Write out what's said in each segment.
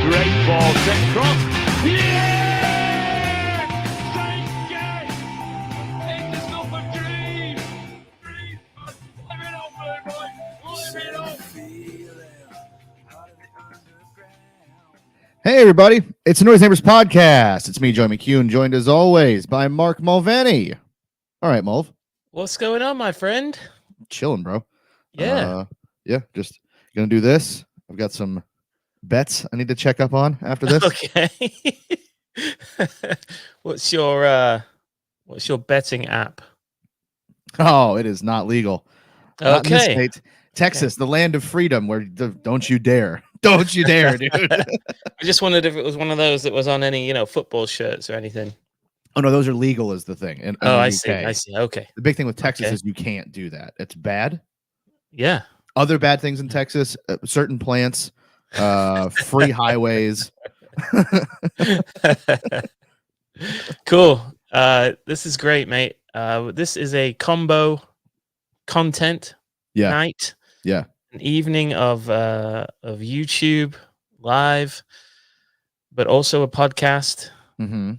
Great ball sent across. Yeah! St. Gay! It is not a dream! Live it up, Blue Boy! Live it up! Hey, everybody. It's the Noise Neighbors Podcast. It's me, Joey McCune, joined as always by Mark Mulvaney. All right, Mulv. What's going on, my friend? Chilling, bro. Yeah. Just going to do this. I've got some bets I need to check up on after this. Okay. What's your betting app? Oh, it is not legal. Not in this Okay. state. Texas, the land of freedom, where don't you dare. Don't you dare, dude. I just wondered if it was one of those that was on any, football shirts or anything. Oh, no, those are legal is the thing. In the I UK. see. I see. Okay. The big thing with Texas Okay. is you can't do that. It's bad. Yeah. Other bad things in Texas, certain plants, free highways. Cool. This is great, mate. This is a combo content night. Yeah. An evening of YouTube live, but also a podcast. Mm-hmm.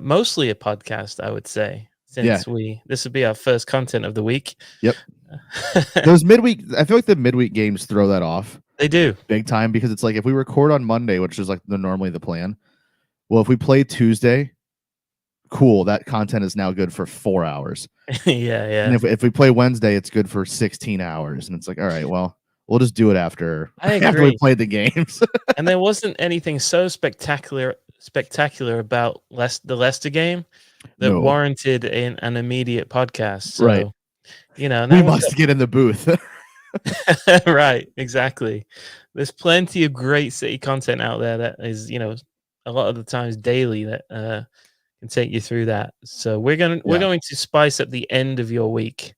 Mostly a podcast, I would say, since this would be our first content of the week. Yep. Those midweek, I feel like the midweek games throw that off. They do big time, because it's like if we record on Monday, which is like normally the plan. Well, if we play Tuesday, cool. That content is now good for 4 hours. yeah. And if we play Wednesday, it's good for 16 hours. And it's like, all right, well, we'll just do it after we played the games. And there wasn't anything so spectacular about the Leicester game that warranted an immediate podcast. So, right. We must get in the booth. Right, exactly. There's plenty of great city content out there that is, a lot of the times daily that can take you through that. So we're going to spice up the end of your week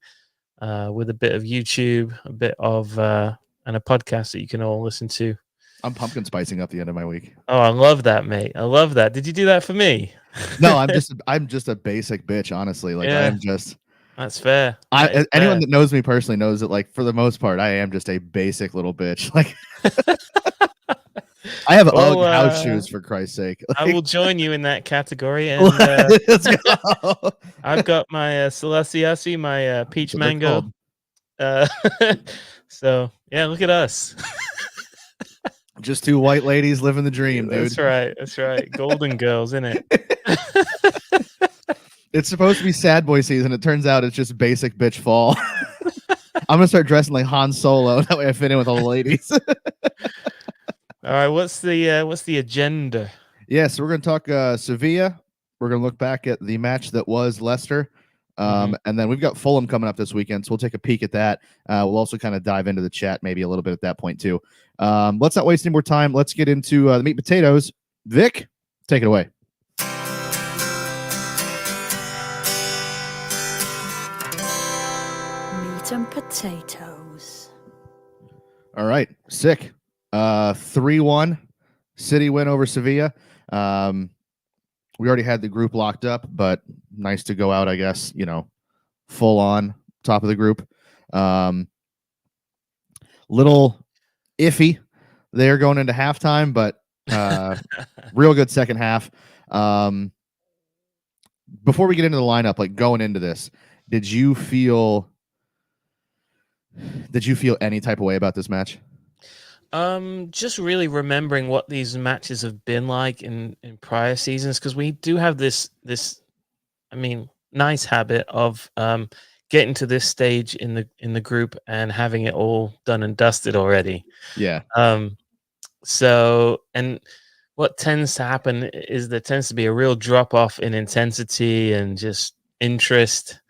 with a bit of YouTube, a bit of and a podcast that you can all listen to. I'm pumpkin spicing up the end of my week. Oh, I love that, mate. I love that. Did you do that for me? No, I'm just a basic bitch, honestly. Like I am just. That's fair. Anyone that knows me personally knows that, like, for the most part, I am just a basic little bitch. Like, I have UGG house shoes, for Christ's sake. Like, I will join you in that category. And let's go. I've got my Celestiasi, my peach mango. So yeah, look at us. Just two white ladies living the dream, dude. That's right. Golden girls, isn't it? It's supposed to be sad boy season. It turns out it's just basic bitch fall. I'm gonna start dressing like Han Solo. That way I fit in with all the ladies. All right, what's the agenda? Yeah, so we're gonna talk Sevilla. We're gonna look back at the match that was Leicester. And then we've got Fulham coming up this weekend, so we'll take a peek at that. We'll also kind of dive into the chat maybe a little bit at that point too. Let's not waste any more time. Let's get into the meat and potatoes. Vic, take it away. Meat and potatoes. All right, sick. 3-1 City win over Sevilla. We already had the group locked up, but nice to go out, I guess, full on top of the group. Little iffy there going into halftime, but real good second half. Before we get into the lineup, like going into this, did you feel any type of way about this match? Just really remembering what these matches have been like in prior seasons, because we do have this nice habit of getting to this stage in the group and having it all done and dusted already. Yeah. So, and what tends to happen is there tends to be a real drop off in intensity and just interest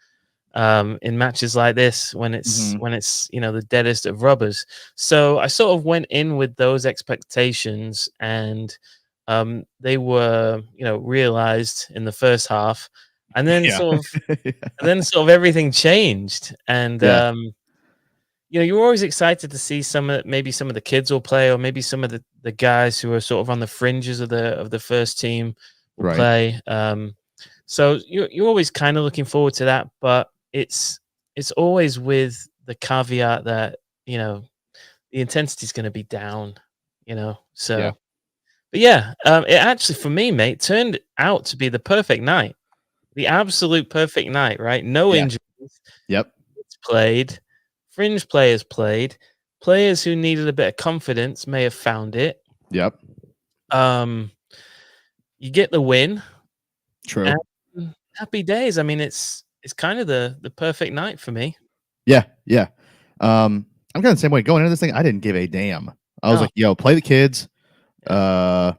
in matches like this when it's the deadest of rubbers. So I sort of went in with those expectations, and they were realized in the first half, and then sort of everything changed. And you're always excited to see maybe some of the kids will play, or maybe some of the guys who are sort of on the fringes of the first team will play. So you're always kind of looking forward to that, but it's always with the caveat that the intensity is going to be down. So yeah, it actually, for me, mate, turned out to be the perfect night. The absolute perfect night, right? No Yeah. injuries. Yep. It's played. Fringe players played. Players who needed a bit of confidence may have found it. Yep. You get the win. True. And happy days. I mean, it's kind of the perfect night for me. Yeah. Yeah. I'm kind of the same way. Going into this thing, I didn't give a damn. I was No. like, yo, play the kids. Have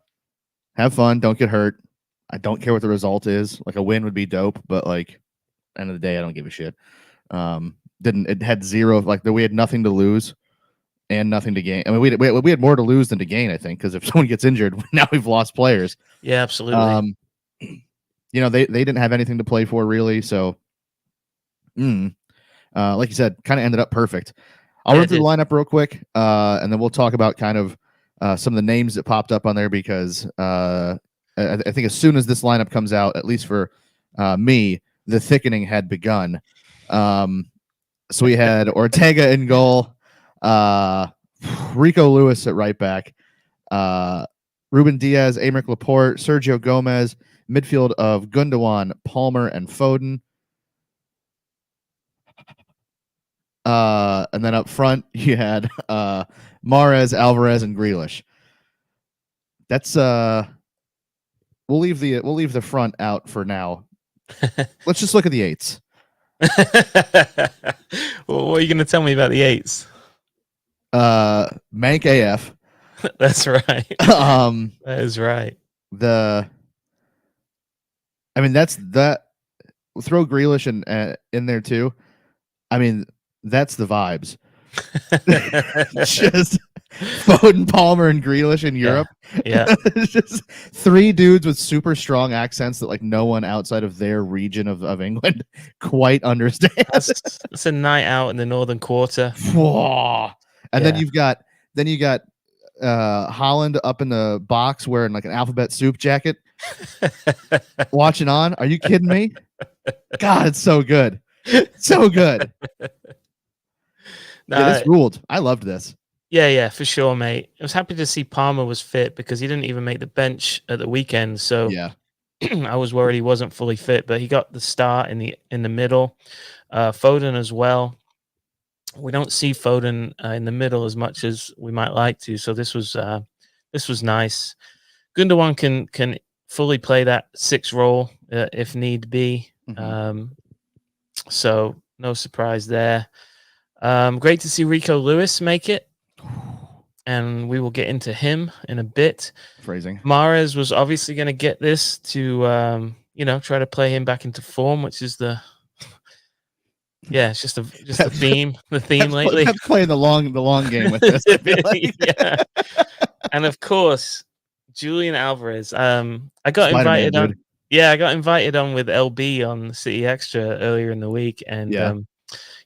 fun. Don't get hurt. I don't care what the result is. Like a win would be dope, but like end of the day, I don't give a shit. It had zero, like we had nothing to lose and nothing to gain. I mean, we had more to lose than to gain, I think, because if someone gets injured, now we've lost players. Yeah, absolutely. They didn't have anything to play for really. So, like you said, kind of ended up perfect. I'll run through the lineup real quick, and then we'll talk about kind of some of the names that popped up on there because I think as soon as this lineup comes out, at least for me, the thickening had begun. So we had Ortega in goal, Rico Lewis at right back, Ruben Diaz, Aymeric Laporte, Sergio Gomez, midfield of Gundogan, Palmer, and Foden. And then up front you had Mahrez, Alvarez, and Grealish. That's we'll leave the front out for now. Let's just look at the eights. Well, what are you going to tell me about the eights? Mank AF. That's right. That is right. I mean, that's that. Throw Grealish in there too. I mean, that's the vibes. Just Foden, Palmer, and Grealish in Europe. Yeah. Just three dudes with super strong accents that like no one outside of their region of England quite understands. It's a night out in the northern quarter. And then you got Holland up in the box wearing like an alphabet soup jacket, watching on. Are you kidding me? God, it's so good. So good. This ruled. I loved this. Yeah, for sure, mate. I was happy to see Palmer was fit because he didn't even make the bench at the weekend. So yeah, I was worried he wasn't fully fit, but he got the start in the middle. Foden as well. We don't see Foden in the middle as much as we might like to. So this was nice. Gundogan can fully play that 6 role if need be. Mm-hmm. So no surprise there. Great to see Rico Lewis make it, and we will get into him in a bit. Phrasing. Mahrez was obviously going to get this to try to play him back into form, which is it's just a theme. The theme lately. Kept playing the long game with this. I feel like. Yeah. And of course, Julian Alvarez. I got invited on. Dude. Yeah, I got invited on with LB on City Extra earlier in the week, and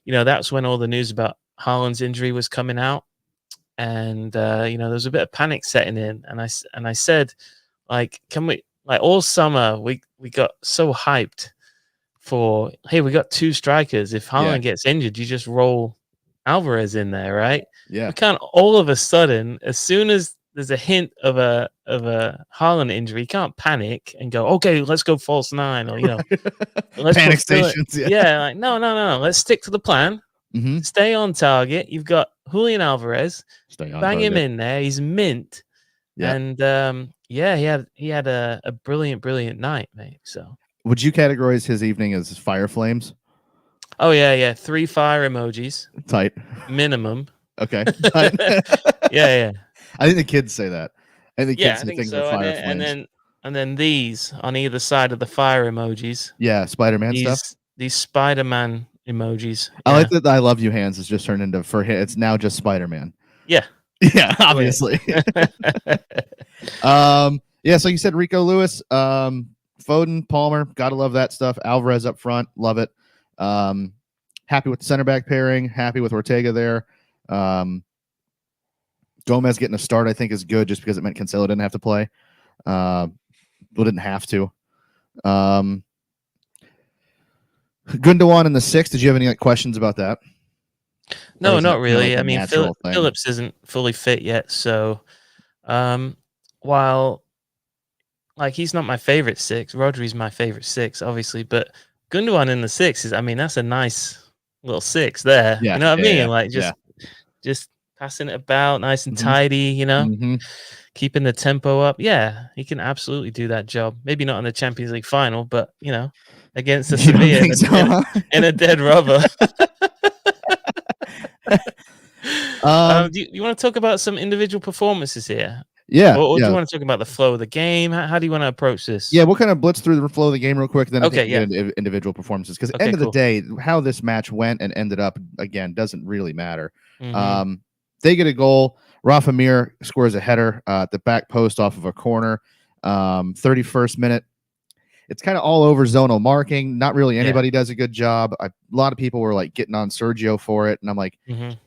that's when all the news about Haaland's injury was coming out, and there was a bit of panic setting in, and I said, like, can we, like, all summer we got so hyped for, hey, we got 2 strikers. If Haaland gets injured, you just roll Alvarez in there, right? Yeah. We can't all of a sudden, as soon as there's a hint of a Haaland injury, you can't panic and go, okay, let's go false 9, or let's panic stations. Yeah, like no. Let's stick to the plan. Mm-hmm. Stay on target. You've got Julian Alvarez. Bang target. Him in there. He's mint. Yeah. And he had a brilliant night, mate. So would you categorize his evening as fire flames? Oh yeah. 3 fire emojis. Tight. Minimum. Okay. Yeah. I think the kids say that. I think the kids I think things so. are fire flames. And then these on either side of the fire emojis. Yeah, Spider-Man stuff. These Spider-Man emojis. I like that. I love you hands has just turned into for him. It's now just Spider-Man. Yeah. Yeah, obviously. So you said Rico Lewis, Foden, Palmer, gotta love that stuff. Alvarez up front, love it. Happy with the center back pairing, happy with Ortega there. Gomez getting a start, I think, is good just because it meant Cancelo didn't have to play. But didn't have to. Gundogan in the 6th. Did you have any questions about that? No, not really. I mean, Phillips isn't fully fit yet, so while like he's not my favorite six, Rodri's my favorite six, obviously, but Gundogan in the six is, I mean, that's a nice little six there. Yeah, You know what I yeah, mean? yeah, Like yeah. just passing it about nice and Mhm. tidy, you know, Mhm. keeping the tempo up. Yeah, he can absolutely do that job. Maybe not in the Champions League final, but you know, against the You don't Sevilla think so? Huh? in a dead rubber. Do you want to talk about some individual performances here? Yeah, Or do you yeah, want to talk about the flow of the game? How do you want to approach this? yeah. We'll kind of blitz through the flow of the game real quick, then I think Okay, we get yeah. into individual performances because Okay, end of the cool. day, how this match went and ended up again doesn't really matter. Mhm. They get a goal. Rafa Mir scores a header at the back post off of a corner. 31st minute. It's kind of all over zonal marking. Not really Yeah. anybody does a good job. A lot of people were like getting on Sergio for it, and I'm like, Mhm.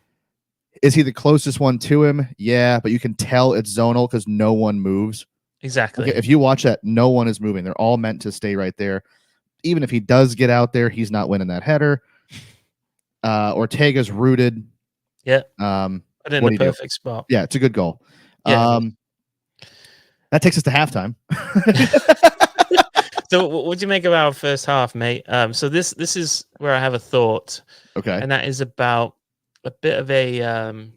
is he the closest one to him? Yeah, but you can tell it's zonal because no one moves. Exactly. Okay, if you watch that, no one is moving. They're all meant to stay right there. Even if he does get out there, he's not winning that header. Ortega's rooted. Yeah. Put it in What the do you do? perfect spot. Yeah, it's a good goal. Yeah, it is. That takes us to halftime. So what do you make of our first half, mate? So this is where I have a thought, Okay. and that is about a bit of a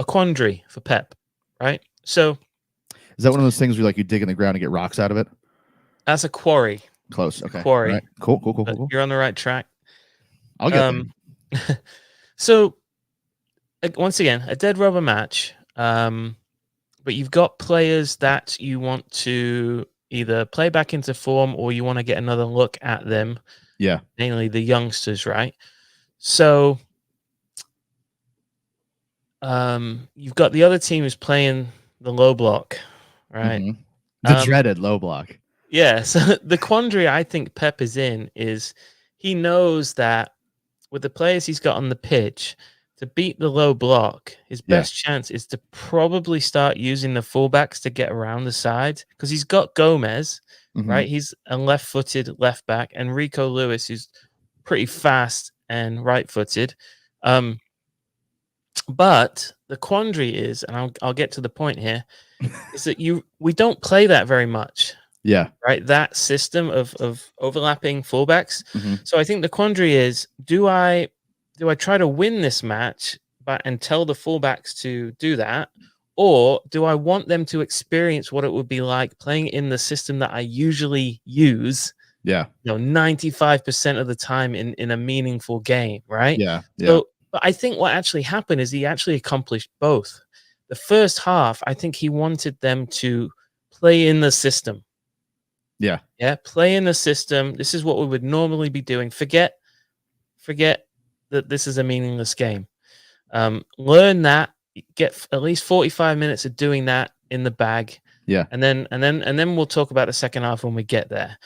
quandary for Pep, right? So Is that one of those things where like you dig in the ground and get rocks out of it? that's a quarry. Close. Okay. Quarry. All right. Cool. But you're on the right track. I'll get there. So once again, a dead rubber match. But you've got players that you want to either play back into form or you want to get another look at them. Yeah. Mainly the youngsters, right? So you've got the other team who's playing the low block, right? Mhm. The Um, dreaded low block. Yeah. So the quandary I think Pep is in is he knows that with the players he's got on the pitch, to beat the low block, his Yeah. best chance is to probably start using the fullbacks to get around the side because he's got Gomez, Mhm. right? He's a left-footed left back, and Rico Lewis, who's pretty fast and right-footed. But the quandary is, and I'll get to the point here, is that we don't play that very much. Yeah. Right, that system of overlapping fullbacks. Mhm. So I think the quandary is: do I try to win this match, and tell the fullbacks to do that, or do I want them to experience what it would be like playing in the system that I usually use? Yeah. 95% of the time in a meaningful game, right? Yeah. Yeah. So, but I think what actually happened is he actually accomplished both. The first half, I think he wanted them to play in the system. Yeah. Yeah, play in the system. This is what we would normally be doing. Forget that this is a meaningless game. Learn that. Get at least 45 minutes of doing that in the bag. Yeah. And then we'll talk about the second half when we get there.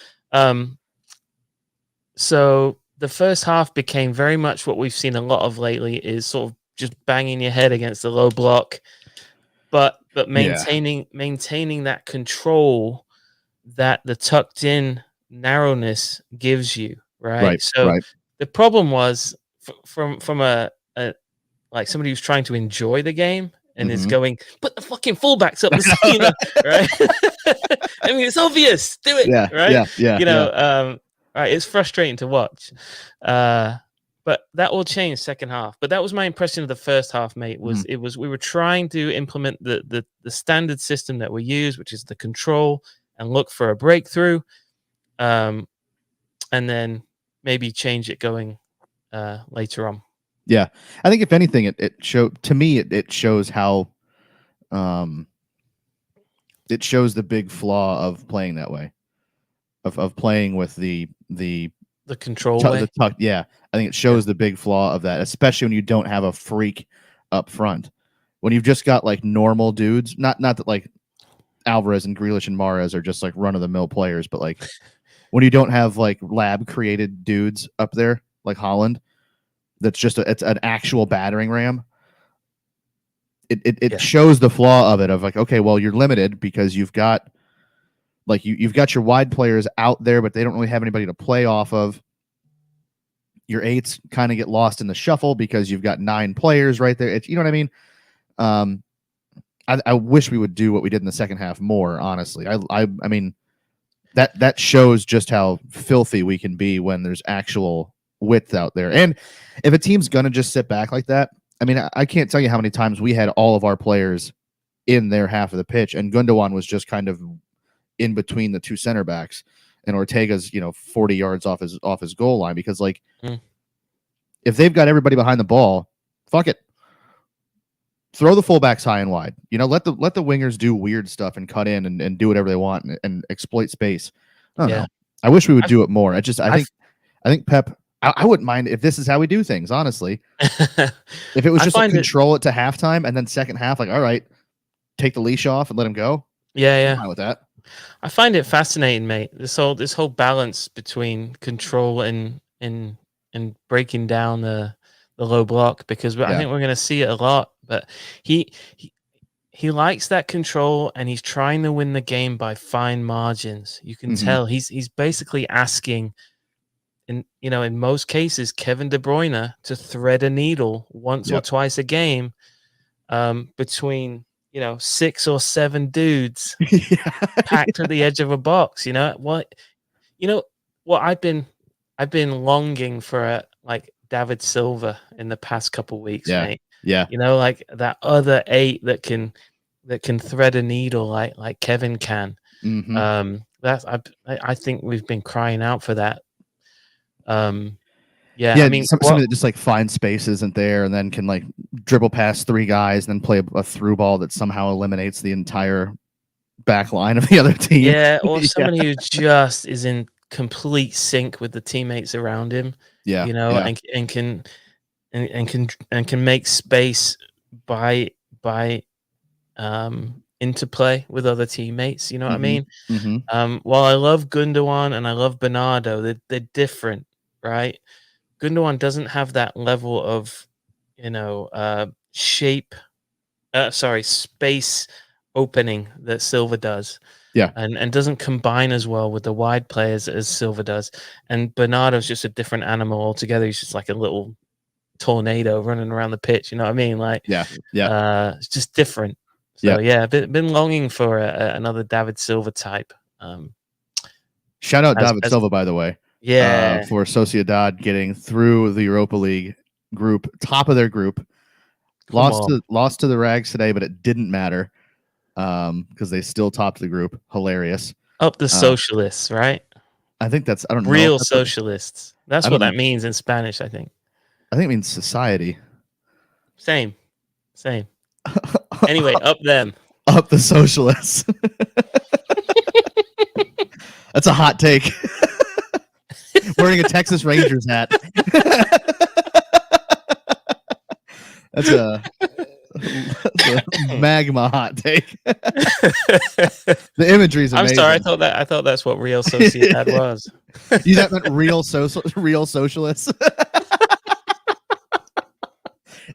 So the first half became very much what we've seen a lot of lately is sort of just banging your head against the low block, but maintaining that control that the tucked in narrowness gives you, right? Right. So Right. the problem was from a like somebody who's trying to enjoy the game and is Mhm. going, put the fucking fullbacks up the scene, right? I mean, it's obvious. Do it, Yeah. right? Yeah. Yeah. Right. It's frustrating to watch. But that will change second half. But that was my impression of the first half, mate. We were trying to implement the standard system that we use, which is the control and look for a breakthrough, and then maybe change it going later on. Yeah. I think if anything, it showed to me. It shows how, it shows the big flaw of playing that way, of playing with the control way. the tuck. Yeah, I think it shows the big flaw of that, especially when you don't have a freak up front. When you've just got like normal dudes, not that like Alvarez and Grealish and Mahrez are just like run of the mill players, but like when you don't have like lab created dudes up there like Holland, that's just it's an actual battering ram. It shows the flaw of it, of like, okay, well, you're limited because you've got like you've got your wide players out there, but they don't really have anybody to play off of. Your eights kind of get lost in the shuffle because you've got 9 players right there. It's, you know what I mean? I wish we would do what we did in the second half more. Honestly, I mean that shows just how filthy we can be when there's actual width out there. And if a team's gonna just sit back like that, I mean, I can't tell you how many times we had all of our players in their half of the pitch, and Gundogan was just kind of in between the two center backs, and Ortega's 40 yards off his goal line, because like if they've got everybody behind the ball, fuck it. Throw the fullbacks high and wide. Let the wingers do weird stuff and cut in and do whatever they want and exploit space. I don't know. I wish we would do it more. I think Pep. I wouldn't mind if this is how we do things. Honestly, if it was just control it to halftime and then second half, like, all right, take the leash off and let him go. Yeah. I'm fine with that. I find it fascinating, mate. This whole balance between control and breaking down the low block, because I think we're going to see it a lot. But he likes that control, and he's trying to win the game by fine margins. You can tell he's basically asking, in most cases, Kevin De Bruyne to thread a needle once or twice a game, between 6 or 7 dudes packed to the edge of a box. What I've been longing for like David Silva in the past couple weeks, mate. Yeah. Like that other 8 that can thread a needle like Kevin can. I think we've been crying out for that. I mean, somebody that just like finds space isn't there, and then can like dribble past 3 guys and then play a through ball that somehow eliminates the entire back line of the other team. Yeah, or somebody who just is in complete sync with the teammates around him. And can make space by interplay with other teammates. You know what I mean? While I love Gundogan and I love Bernardo, they're different, right? Gundogan doesn't have that level of space opening that Silva does. And doesn't combine as well with the wide players as Silva does. And Bernardo's just a different animal altogether. He's just like a little tornado running around the pitch. You know what I mean? Like, it's just different. So been longing for another David Silva type. Shout out David Silva, by the way. For Sociedad getting through the Europa League group, top of their group. Lost to the Rags today, but it didn't matter. Because they still topped the group. Hilarious. Up the socialists, right? I think I don't know. Real socialists. That's what that means in Spanish, I think. I think it means society. Same. Anyway, up them. Up the socialists. That's a hot take. Wearing a Texas Rangers hat. That's a magma hot take. The imagery is amazing. I'm sorry, I thought that's what Real Sociedad was. You that meant real socialists?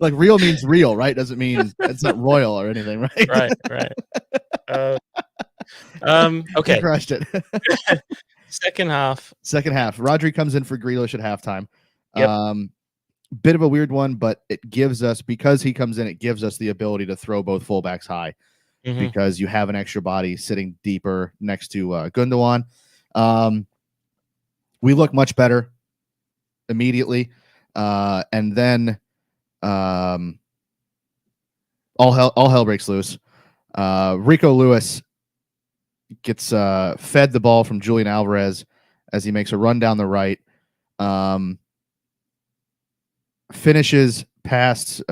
Like real means real, right? Doesn't mean it's not royal or anything, right? Right. Okay. You crushed it. Second half. Rodri comes in for Grealish at halftime. Yep. Bit of a weird one, but it gives us, because he comes in, it gives us the ability to throw both fullbacks high, because you have an extra body sitting deeper next to Gundogan. We look much better immediately, and then all hell breaks loose. Rico Lewis gets fed the ball from Julian Alvarez as he makes a run down the right. Finishes past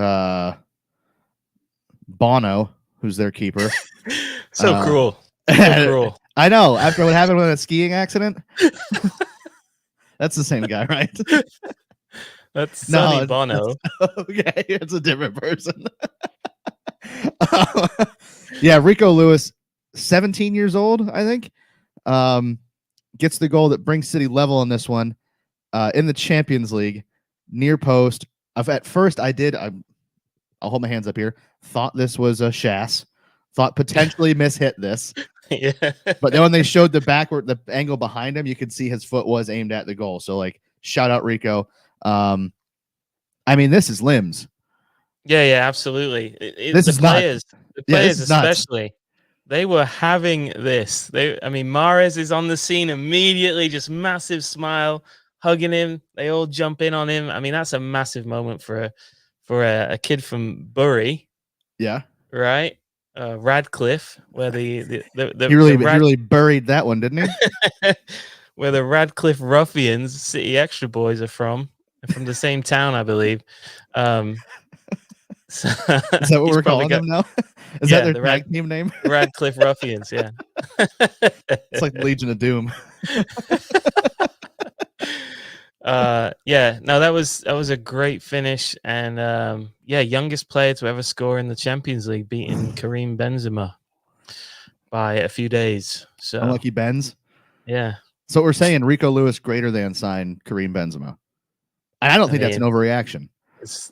Bono, who's their keeper. So cruel. Cruel. I know. After what happened with that skiing accident. That's the same guy, right? That's Sonny Bono. Okay, it's a different person. Rico Lewis, 17 years old, I think, gets the goal that brings City level in this one, in the Champions League, near post. At first, I'll hold my hands up here. Thought this was a Shass. Thought potentially mishit this. Yeah. But then when they showed the angle behind him, you could see his foot was aimed at the goal. So like, shout out Rico. I mean, this is limbs. Yeah, absolutely. This is The Yeah, players this is nuts. especially, they were having this. Mahrez is on the scene immediately, just massive smile, hugging him. They all jump in on him. I mean, that's a massive moment for a kid from Bury, Yeah, right? Radcliffe, where the he really buried that one, didn't he? where the Radcliffe Ruffians, City Extra Boys, are from. They're from the same town, I believe. So Is that what he's we're probably calling got, them now? Is that yeah, their the tag team name? Radcliffe Ruffians, yeah. It's like Legion of Doom. Yeah, no, that was a great finish, and youngest player to ever score in the Champions League, beating Karim Benzema by a few days. So Unlucky Benz. yeah, So we're saying Rico Lewis greater than signed Kareem Benzema. And I don't think that's an mean, overreaction. it's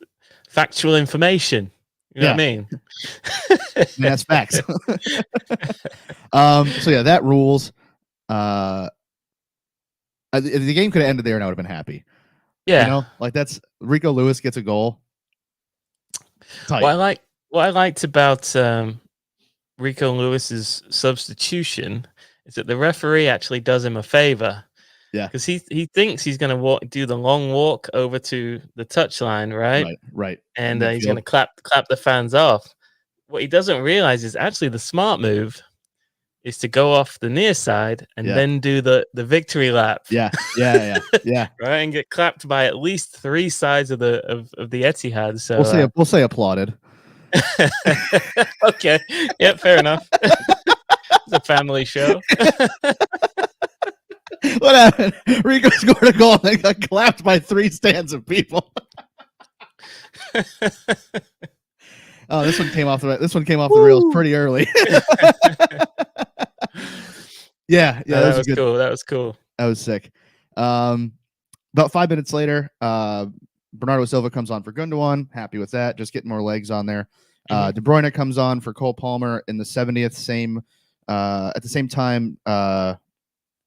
factual information. You know what I mean? That's facts. So yeah, that rules. The game could have ended there and I would have been happy. Yeah. You know, like that's Rico Lewis gets a goal. Tight. What I liked about Rico Lewis's substitution is that the referee actually does him a favor. Yeah, because he thinks he's going to do the long walk over to the touchline, right, and he's going to clap the fans off. What he doesn't realize is actually the smart move is to go off the near side and then do the victory lap. Yeah. Right, and get clapped by at least 3 sides of the Etihad. So we'll say applauded. Okay, yeah, fair enough. It's a family show. What happened? Rico scored a goal and then got clapped by 3 stands of people. Oh, this one came off the rails pretty early. Yeah, that was cool. That was cool. That was sick. About 5 minutes later, Bernardo Silva comes on for Gundogan. Happy with that. Just getting more legs on there. De Bruyne comes on for Cole Palmer in the 70th. At the same time,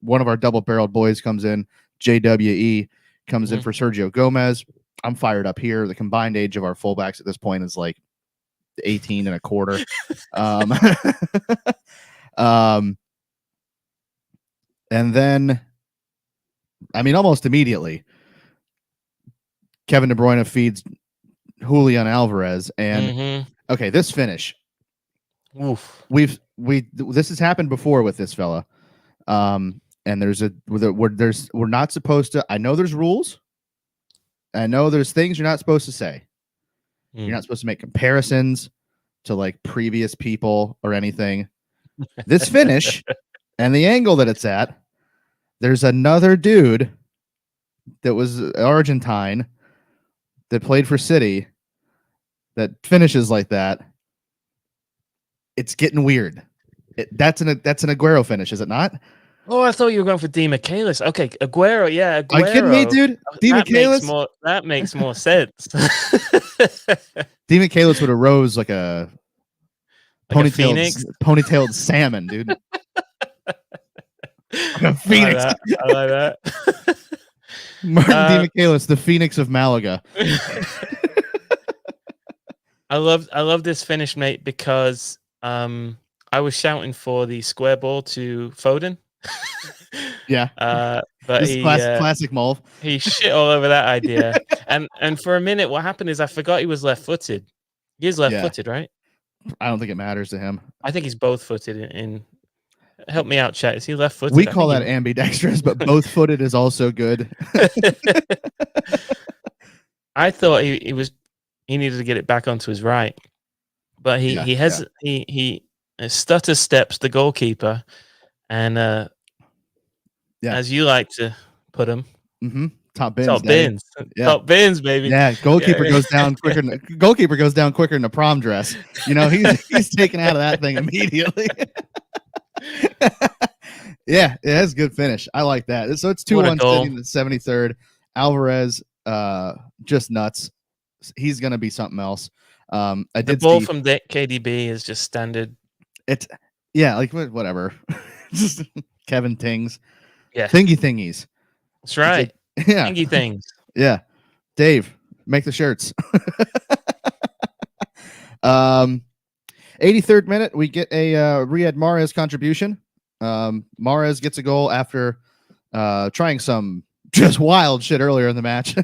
one of our double-barreled boys comes in. JWE comes in for Sergio Gomez. I'm fired up here. The combined age of our fullbacks at this point is like 18 and a quarter. And then, I mean, almost immediately, Kevin De Bruyne feeds Julian Alvarez. And okay, this finish. Oof. This has happened before with this fella. And we're not supposed to. I know there's rules. I know there's things you're not supposed to say. You're not supposed to make comparisons to like previous people or anything. This finish and the angle that it's at, there's another dude that was Argentine that played for City that finishes like that. It's getting weird. That's an Aguero finish, is it not? Oh, I thought you were going for Di Michaelis. Okay, Aguero, yeah. Aguero. Are you kidding me, dude? Di Michaelis? That makes more sense. Di Michaelis would have rose like a ponytailed salmon, dude. Like a phoenix. I like that. Martin Di Michaelis, the Phoenix of Malaga. I love this finish, mate, because I was shouting for the square ball to Foden. Yeah. But classic Mulv. He shit all over that idea. and for a minute, what happened is I forgot he was left-footed. He is left-footed, right? I don't think it matters to him. I think he's both-footed. In help me out, chat. Is he left-footed? We call that ambidextrous, but both-footed is also good. I thought he needed to get it back onto his right, but he stutter steps the goalkeeper, and as you like to put him, top bins, top bins, baby. Yeah, goalkeeper goes down quicker. Goalkeeper goes down quicker than a prom dress. You know, he's taken out of that thing immediately. Yeah, that's a good finish. I like that. So it's 2-1 in the 73rd. Alvarez, just nuts. He's gonna be something else. The ball from KDB is just standard. It's like whatever. Just Kevin Tings. Yeah, thingies. That's right. Thingy things. Yeah, Dave, make the shirts. And 83rd minute, we get a Riyad Mahrez contribution. Mahrez gets a goal after trying some just wild shit earlier in the match.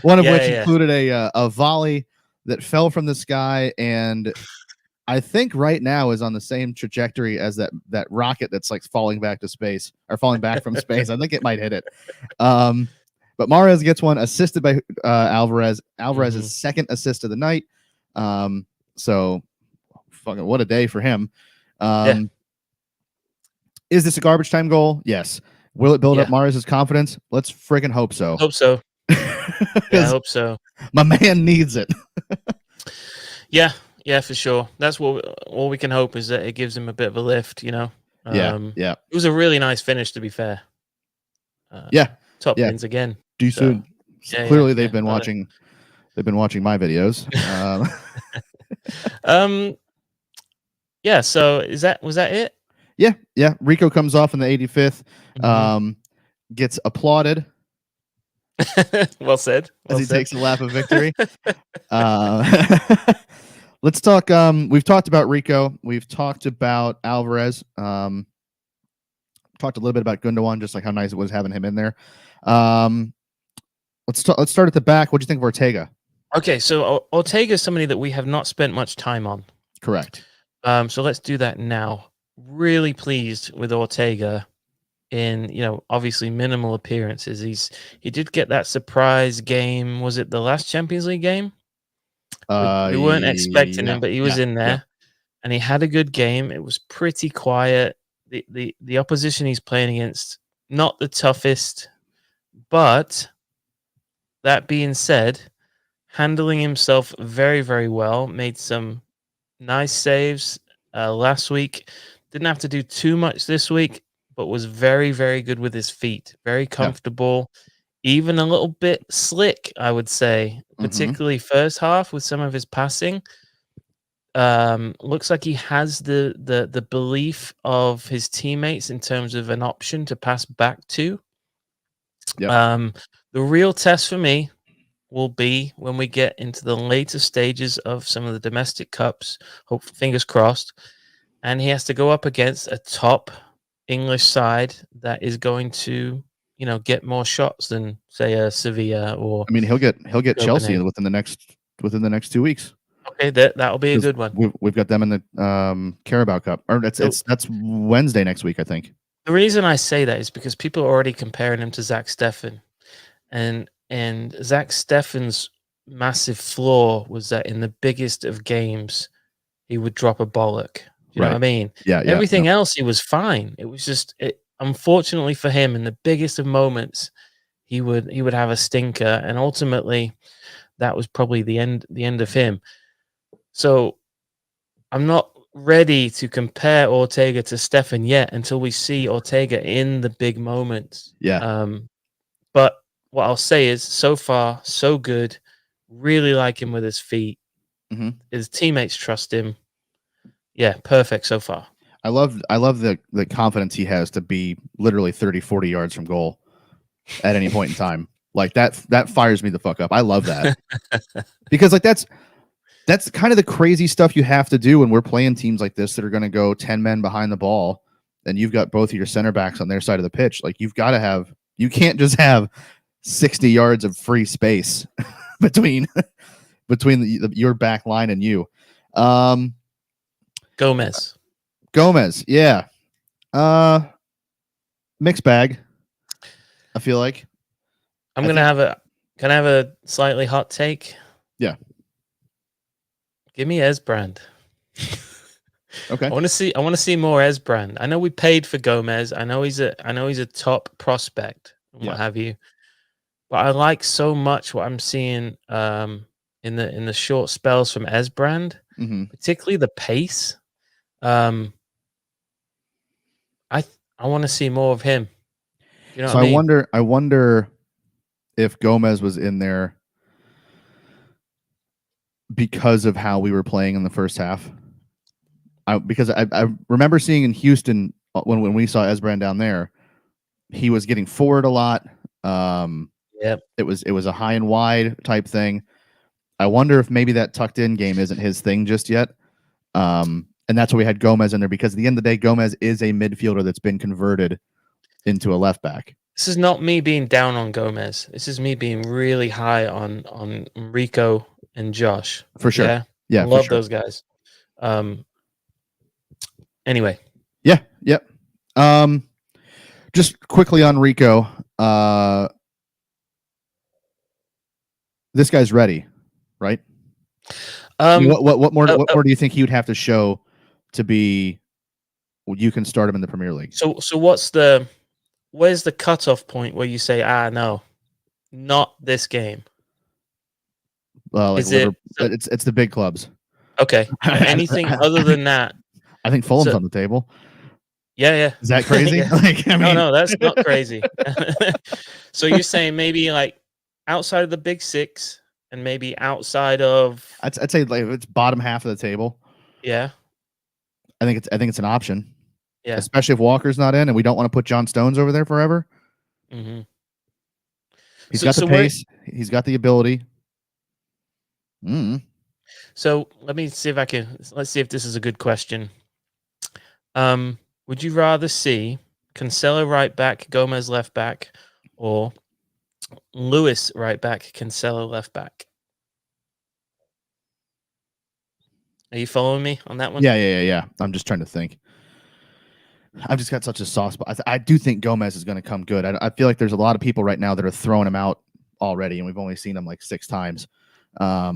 One of which included a volley that fell from the sky, and I think right now is on the same trajectory as that rocket that's like falling back to space or falling back from space. I think it might hit it. But Mahrez gets one assisted by Alvarez. Alvarez's second assist of the night. So fucking what a day for him. Is this a garbage time goal? Yes. Will it build up Mahrez's confidence? Let's friggin' hope so. Hope so. I hope so. My man needs it. Yeah, for sure. That's what all we can hope is that it gives him a bit of a lift, you know. Yeah. It was a really nice finish, to be fair. Top wins again. Decent. So, clearly, they've been watching. They've been watching my videos. Yeah. So was that it? Yeah. Rico comes off in the 85th. Gets applauded. Well said. As he takes a lap of victory. Let's talk. We've talked about Rico. We've talked about Alvarez. Talked a little bit about Gundogan, just like how nice it was having him in there. Let's start at the back. What do you think of Ortega? Okay, so Ortega is somebody that we have not spent much time on. Correct. So let's do that now. Really pleased with Ortega in, obviously minimal appearances. He did get that surprise game. Was it the last Champions League game? We weren't expecting him, but he was in there, and he had a good game. It was pretty quiet. The opposition he's playing against, not the toughest, but that being said, handling himself very, very well. Made some nice saves last week. Didn't have to do too much this week, but was very, very good with his feet. Very comfortable, even a little bit slick, I would say, particularly first half with some of his passing. Looks like he has the belief of his teammates in terms of an option to pass back to. The real test for me will be when we get into the later stages of some of the domestic cups. Hope, fingers crossed. And he has to go up against a top English side that is going to, get more shots than say Sevilla or. I mean, he'll get Chelsea within the next 2 weeks. Okay, that'll be a good one. We've got them in the Carabao Cup, or that's Wednesday next week, I think. The reason I say that is because people are already comparing him to Zach Steffen, and Zach Steffen's massive flaw was that in the biggest of games, he would drop a bollock. You know what I mean? Yeah. Everything else, he was fine. It was just, unfortunately for him, in the biggest of moments, he would have a stinker, and ultimately, that was probably the end of him. So, I'm not ready to compare Ortega to Steffen yet until we see Ortega in the big moments. But what I'll say is, so far, so good. Really like him with his feet. His teammates trust him. Yeah, perfect so far. I love the confidence he has to be literally 30, 40 yards from goal at any point in time. Like that fires me the fuck up. I love that. Because like that's kind of the crazy stuff you have to do when we're playing teams like this that are going to go 10 men behind the ball, and you've got both of your center backs on their side of the pitch. Like you can't just have 60 yards of free space between your back line and you. Gomez, yeah. Mixed bag, I feel like. Can I have a slightly hot take? Yeah. Give me Esbrand. Okay. I want to see more Esbrand. I know we paid for Gomez. I know he's a top prospect and what have you. But I like so much what I'm seeing in the short spells from Esbrand, particularly the pace. I want to see more of him. You know so what I mean? I wonder if Gomez was in there because of how we were playing in the first half. Because I remember seeing in Houston when we saw Esbrand down there, he was getting forward a lot. It was a high and wide type thing. I wonder if maybe that tucked in game isn't his thing just yet. And that's why we had Gomez in there, because at the end of the day, Gomez is a midfielder that's been converted into a left back. This is not me being down on Gomez. This is me being really high on Rico and Josh. For sure. Yeah, Yeah, love for sure. those guys. Anyway. Yeah, yep. Just quickly on Rico. This guy's ready, right? What more do you think he would have to show to be you can start him in the Premier League? So where's the cutoff point where you say, no, not this game? It's the big clubs. Okay. Anything other than that? I think Fulham's on the table. Yeah. Is that crazy? Yeah. No, that's not crazy. So you're saying maybe like outside of the big six and maybe outside of I'd say like it's bottom half of the table. Yeah. I think it's an option. Yeah. Especially if Walker's not in and we don't want to put John Stones over there forever. Mm-hmm. He's got the pace. He's got the ability. So let's see if this is a good question. Would you rather see Cancelo right back, Gomez left back, or Lewis right back, Cancelo left back? Are you following me on that one? Yeah. I'm just trying to think. I've just got such a soft spot. I do think Gomez is going to come good. I feel like there's a lot of people right now that are throwing him out already, and we've only seen him like 6 times. I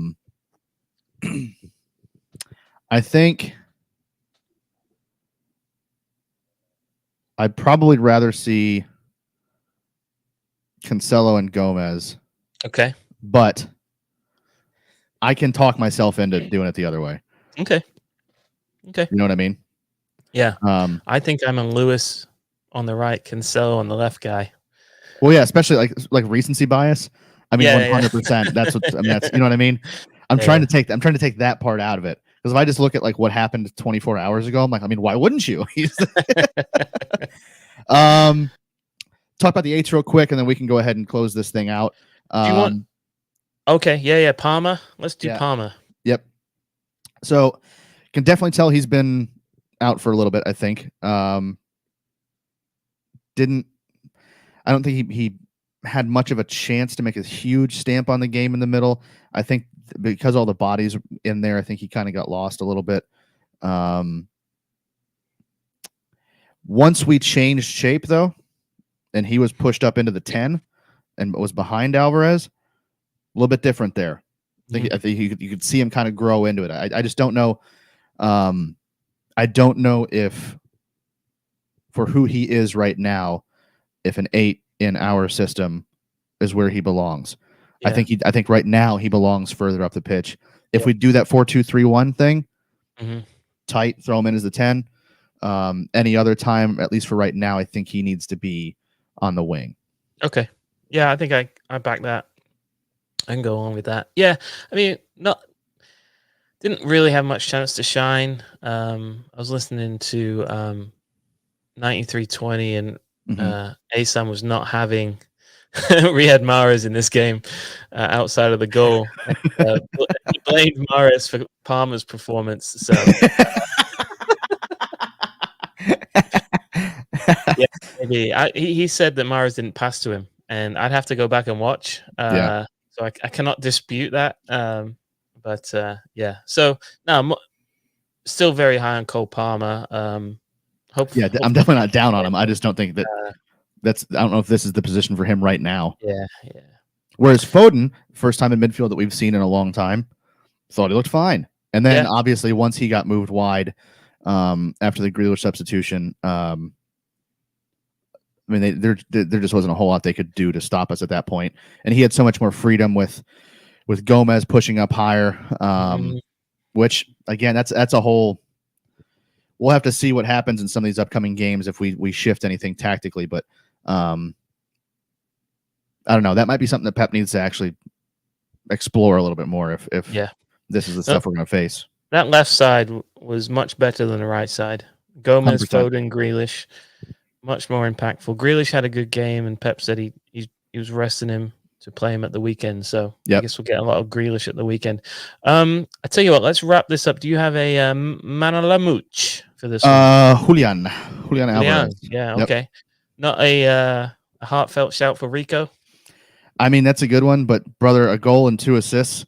think I'd probably rather see Cancelo and Gomez. Okay. But I can talk myself into doing it the other way. Okay. You know what I mean? Yeah. I think I'm on Lewis on the right, Cancelo on the left guy. Well, yeah, especially like recency bias. I mean, 100%. Yeah. That's what I mean. That's, you know what I mean? I'm trying to take that part out of it, because if I just look at like what happened 24 hours ago, I'm like, I mean, why wouldn't you? Talk about the eights real quick, and then we can go ahead and close this thing out. Do you want? Okay, yeah, Palmer. Let's do Palmer. Yep. So can definitely tell he's been out for a little bit, I think. I don't think he had much of a chance to make a huge stamp on the game in the middle. I think because all the bodies in there, I think he kind of got lost a little bit. Once we changed shape, though, and he was pushed up into the 10 and was behind Alvarez, a little bit different there. I think you could see him kind of grow into it. I just don't know. I don't know if, for who he is right now, if an 8 in our system is where he belongs. Yeah. I think right now he belongs further up the pitch. If we do that 4-2-3-1 thing, tight, throw him in as the 10. Any other time, at least for right now, I think he needs to be on the wing. Okay. Yeah, I think I back that. I can go on with that. Yeah, I mean, didn't really have much chance to shine. I was listening to 9320, and Asan was not having Riyad Mahrez in this game outside of the goal. He blamed Mahrez for Palmer's performance. So yeah, maybe he said that Mahrez didn't pass to him, and I'd have to go back and watch. So I cannot dispute that. But yeah, so no, I'm still very high on Cole Palmer. Hopefully, I'm definitely not down on him. I just don't think that I don't know if this is the position for him right now. Yeah. Whereas Foden, first time in midfield that we've seen in a long time, thought he looked fine. And then obviously once he got moved wide after the Grealish substitution, I mean, there just wasn't a whole lot they could do to stop us at that point. And he had so much more freedom with Gomez pushing up higher, which again, that's a whole. We'll have to see what happens in some of these upcoming games if we shift anything tactically. But I don't know. That might be something that Pep needs to actually explore a little bit more if this is the stuff we're going to face. That left side was much better than the right side. Gomez, 100%. Foden, Grealish. Much more impactful. Grealish had a good game, and Pep said he was resting him to play him at the weekend. So I Yep. guess we'll get a lot of Grealish at the weekend. I tell you what, let's wrap this up. Do you have a Manalamuch for this one? Julian Alvarez. Yeah, Yep. okay. Not a heartfelt shout for Rico. I mean, that's a good one, but brother, a goal and 2 assists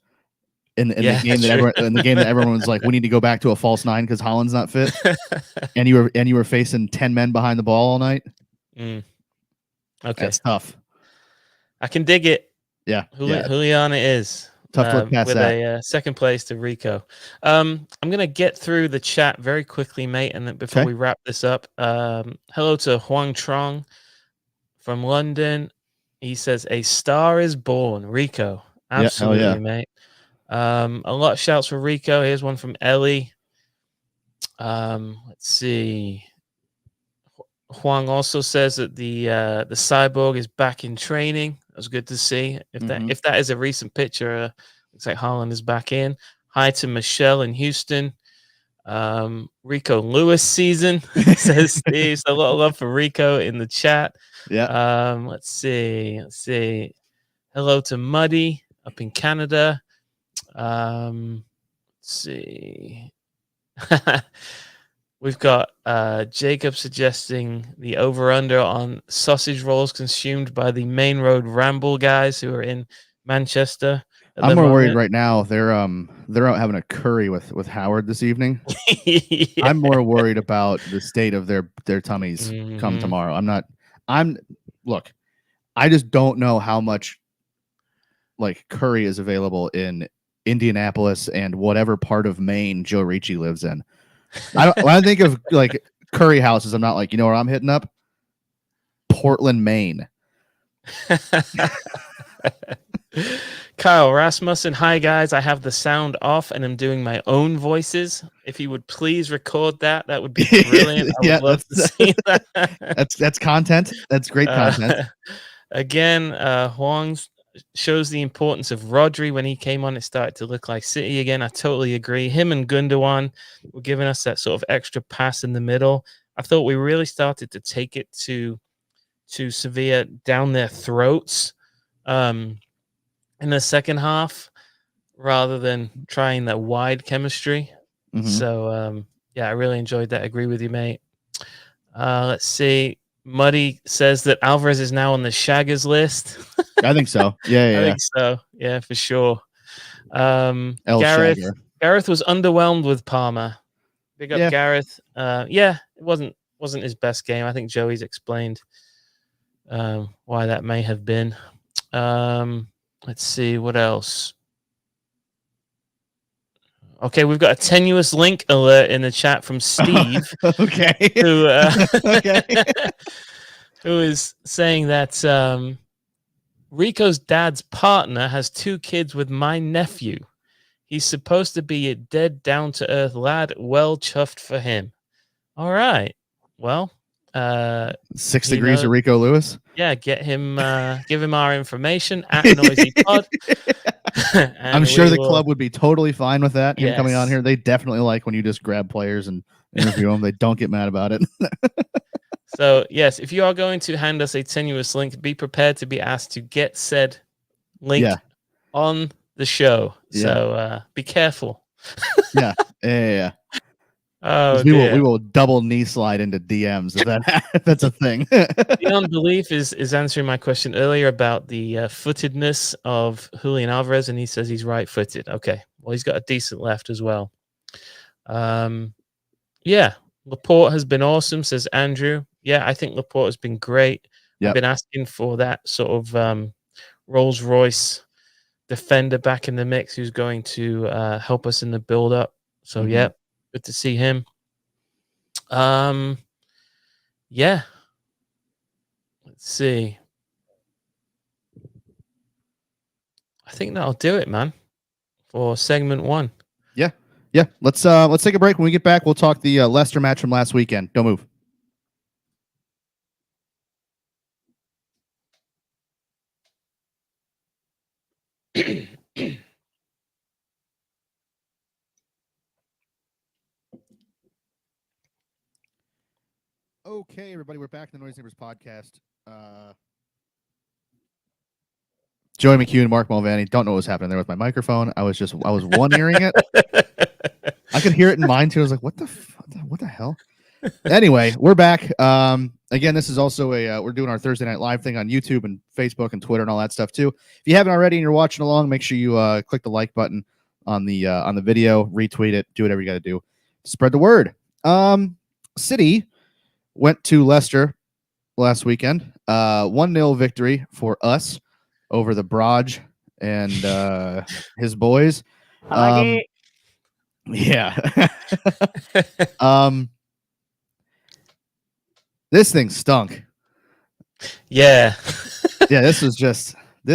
in the Yeah, game true. that everyone was like, we need to go back to a false 9 because Holland's not fit, and you were facing 10 men behind the ball all night. Okay, That's tough. I can dig it. Yeah, Julian it is. Tough to look past with that. a second place to Rico. I'm going to get through the chat very quickly, mate, and then before we wrap this up, hello to Huang Trong from London. He says, a star is born. Rico. Absolutely, mate. A lot of shouts for Rico. Here's one from Ellie. Let's see. Huang also says that the cyborg is back in training. That was good to see. If that is a recent picture, looks like Haaland is back in. Hi to Michelle in Houston. Rico Lewis season, says Steve. So a lot of love for Rico in the chat. Yeah. Let's see. Hello to Muddy up in Canada. Let's see. We've got Jacob suggesting the over-under on sausage rolls consumed by the Main Road Ramble guys who are in Manchester. I'm more worried right now. They're out having a curry with Howard this evening. Yeah. I'm more worried about the state of their tummies come tomorrow. Look, I just don't know how much like curry is available in Indianapolis and whatever part of Maine Joe Ricci lives in. When I think of like curry houses, I'm not like, you know where I'm hitting up? Portland, Maine. Kyle Rasmussen, hi guys. I have the sound off and I'm doing my own voices. If you would please record that would be brilliant. I would love to see that. That's content. That's great content. Again, Huang shows the importance of Rodri. When he came on, it started to look like City again. I totally agree. Him and Gundogan were giving us that sort of extra pass in the middle. I thought we really started to take it to Sevilla down their throats in the second half rather than trying that wide chemistry. So, I really enjoyed that. I agree with you, mate. Let's see. Muddy says that Alvarez is now on the Shaggers list. I think so. Yeah. I think so. Yeah, for sure. Gareth Shagger. was underwhelmed with Palmer. Big up Gareth. It wasn't his best game. I think Joey's explained why that may have been. Let's see what else. Okay, we've got a tenuous link alert in the chat from Steve. Okay. Who is saying that Rico's dad's partner has 2 kids with my nephew. He's supposed to be a dead, down-to-earth lad. Well chuffed for him. All right. Well, 6 degrees of Rico Lewis. Yeah, get him. Give him our information at Noisy Pod. I'm sure the club would be totally fine with that. Him coming on here, they definitely like when you just grab players and interview them. They don't get mad about it. So yes, if you are going to hand us a tenuous link, be prepared to be asked to get said link on the show. Yeah. So be careful. Yeah. Oh, we will double knee slide into DMs if that's a thing. Beyond Belief is answering my question earlier about the footedness of Julian Alvarez, and he says he's right-footed. Okay, well he's got a decent left as well. Laporte has been awesome, says Andrew. Yeah, I think Laporte has been great. I've been asking for that sort of Rolls-Royce defender back in the mix who's going to help us in the build-up. So good to see him. Let's see. I think that'll do it, man, for segment 1. Yeah. Let's take a break. When we get back, we'll talk the Leicester match from last weekend. Don't move. Okay, everybody, we're back in the Noise Neighbors podcast. Joey McHugh, Mark Mulvaney. Don't know what was happening there with my microphone. I was one earing it. I could hear it in mine too. I was like, what the hell? Anyway, we're back. Again, this is also we're doing our Thursday Night Live thing on YouTube and Facebook and Twitter and all that stuff too. If you haven't already and you're watching along, make sure you click the like button on the video, retweet it, do whatever you got to do to spread the word. City went to Leicester last weekend. 1-0 victory for us over the Braj and his boys. Yeah. This thing stunk. Yeah. Yeah, this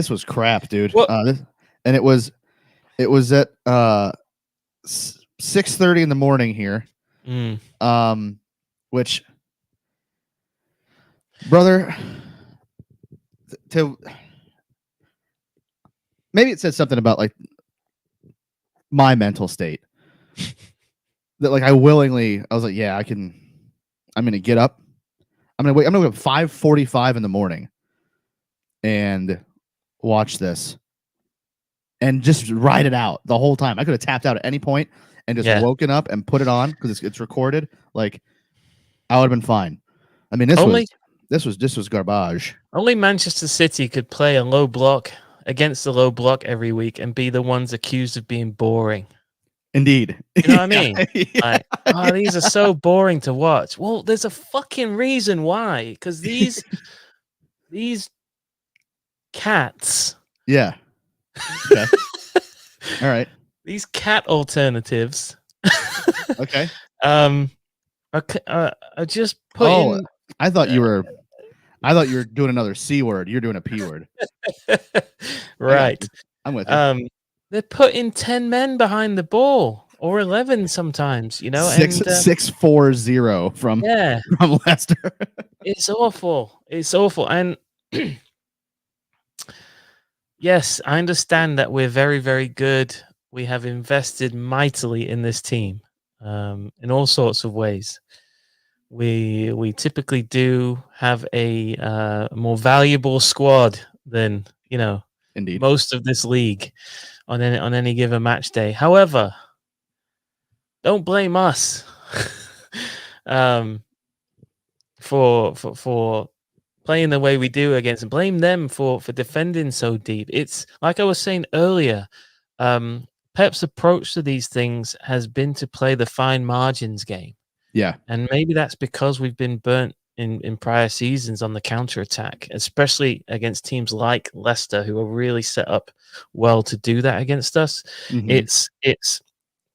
was crap, dude. And it was at 6:30 in the morning here. Which, brother, maybe it said something about like my mental state that like I was like, yeah, I'm gonna get up. I'm gonna wake up 5:45 in the morning and watch this and just ride it out the whole time. I could have tapped out at any point and just woken up and put it on because it's recorded. Like I would have been fine. I mean, this was garbage. Only Manchester City could play a low block against the low block every week and be the ones accused of being boring. Indeed. You know what I mean? Like, these are so boring to watch. Well, there's a fucking reason why. Because these cats. Yeah. Okay. All right. These cat alternatives. Okay. Are just putting. I thought you were doing another C word. You're doing a P word. Right. I'm with you. They're putting 10 men behind the ball, or 11 sometimes, you know. 6-4-0 from Leicester. It's awful. It's awful. And yes, I understand that we're very, very good. We have invested mightily in this team in all sorts of ways. We typically do have a more valuable squad than, you know, indeed, most of this league on any given match day. However, don't blame us for playing the way we do against them. Blame them for defending so deep. It's like I was saying earlier, Pep's approach to these things has been to play the fine margins game. Yeah. And maybe that's because we've been burnt in prior seasons on the counter-attack, especially against teams like Leicester, who are really set up well to do that against us. Mm-hmm. It's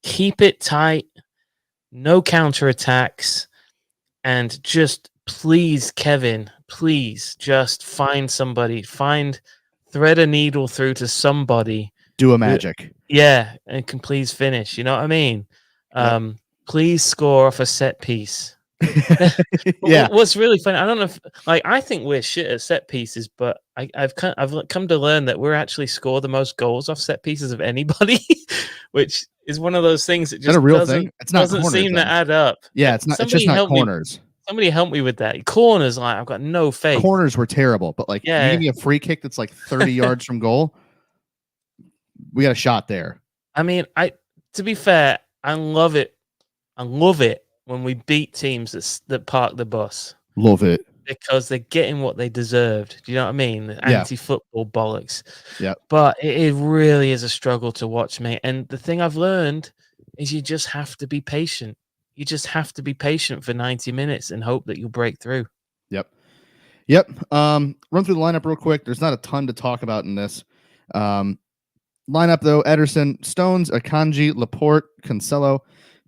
keep it tight, no counter-attacks, and just please, Kevin, please just find somebody, thread a needle through to somebody. Do a magic. And can please finish. You know what I mean? Yep. Please score off a set piece. Yeah. What's really funny, I don't know if I think we're shit at set pieces, but I've come to learn that we're actually score the most goals off set pieces of anybody, which is one of those things that just a real thing? It's not doesn't seem to add up. Yeah, it's not. It's just not corners. Somebody help me with that. Corners, like I've got no faith. Corners were terrible, but like you give me a free kick that's like 30 yards from goal, we got a shot there. I mean, to be fair, I love it. I love it when we beat teams that park the bus. Love it. Because they're getting what they deserved. Do you know what I mean? The anti-football bollocks. Yeah. But it really is a struggle to watch, mate. And the thing I've learned is you just have to be patient. You just have to be patient for 90 minutes and hope that you'll break through. Yep. Run through the lineup real quick. There's not a ton to talk about in this. Lineup, though, Ederson, Stones, Akanji, Laporte, Cancelo.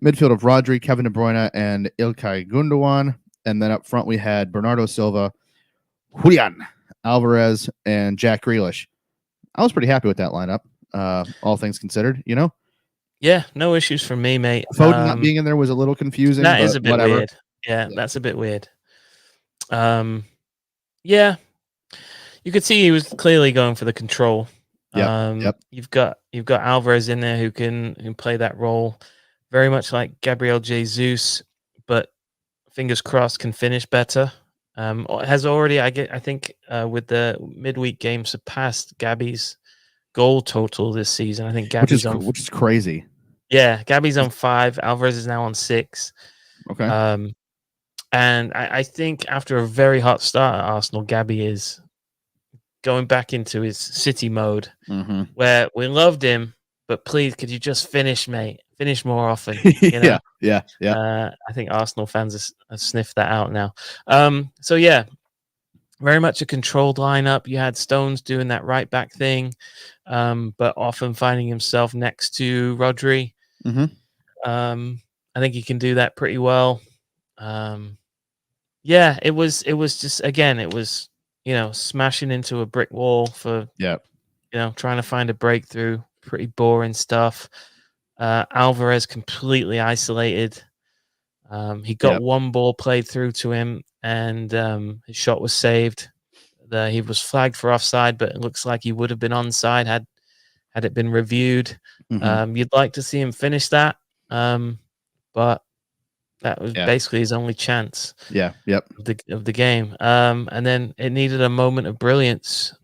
Midfield of Rodri, Kevin De Bruyne, and Ilkay Gundogan. And then up front, we had Bernardo Silva, Julian Alvarez, and Jack Grealish. I was pretty happy with that lineup, all things considered, you know? Yeah, no issues from me, mate. Foden not being in there was a little confusing. That is a bit whatever. weird. Yeah, that's a bit weird. Yeah, you could see he was clearly going for the control. Yep. You've got Alvarez in there who can play that role. Very much like Gabriel Jesus, but fingers crossed can finish better. has already, I think, with the midweek game surpassed Gabby's goal total this season. I think Gabby's on. Which is crazy. Yeah, Gabby's on 5. Alvarez is now on 6. Okay. And I think after a very hot start at Arsenal, Gabby is going back into his City mode, where we loved him, but please, could you just finish, mate? Finish more often. You know? Yeah. I think Arsenal fans have sniffed that out now. So yeah, very much a controlled lineup. You had Stones doing that right back thing, but often finding himself next to Rodri. I think he can do that pretty well. Yeah, it was just, again, it was, smashing into a brick wall for, trying to find a breakthrough. Pretty boring stuff. Alvarez completely isolated. He got one ball played through to him, and his shot was saved. He was flagged for offside, but it looks like he would have been onside had it been reviewed. You'd like to see him finish that, but that was basically his only chance. Of the game. And then it needed a moment of brilliance.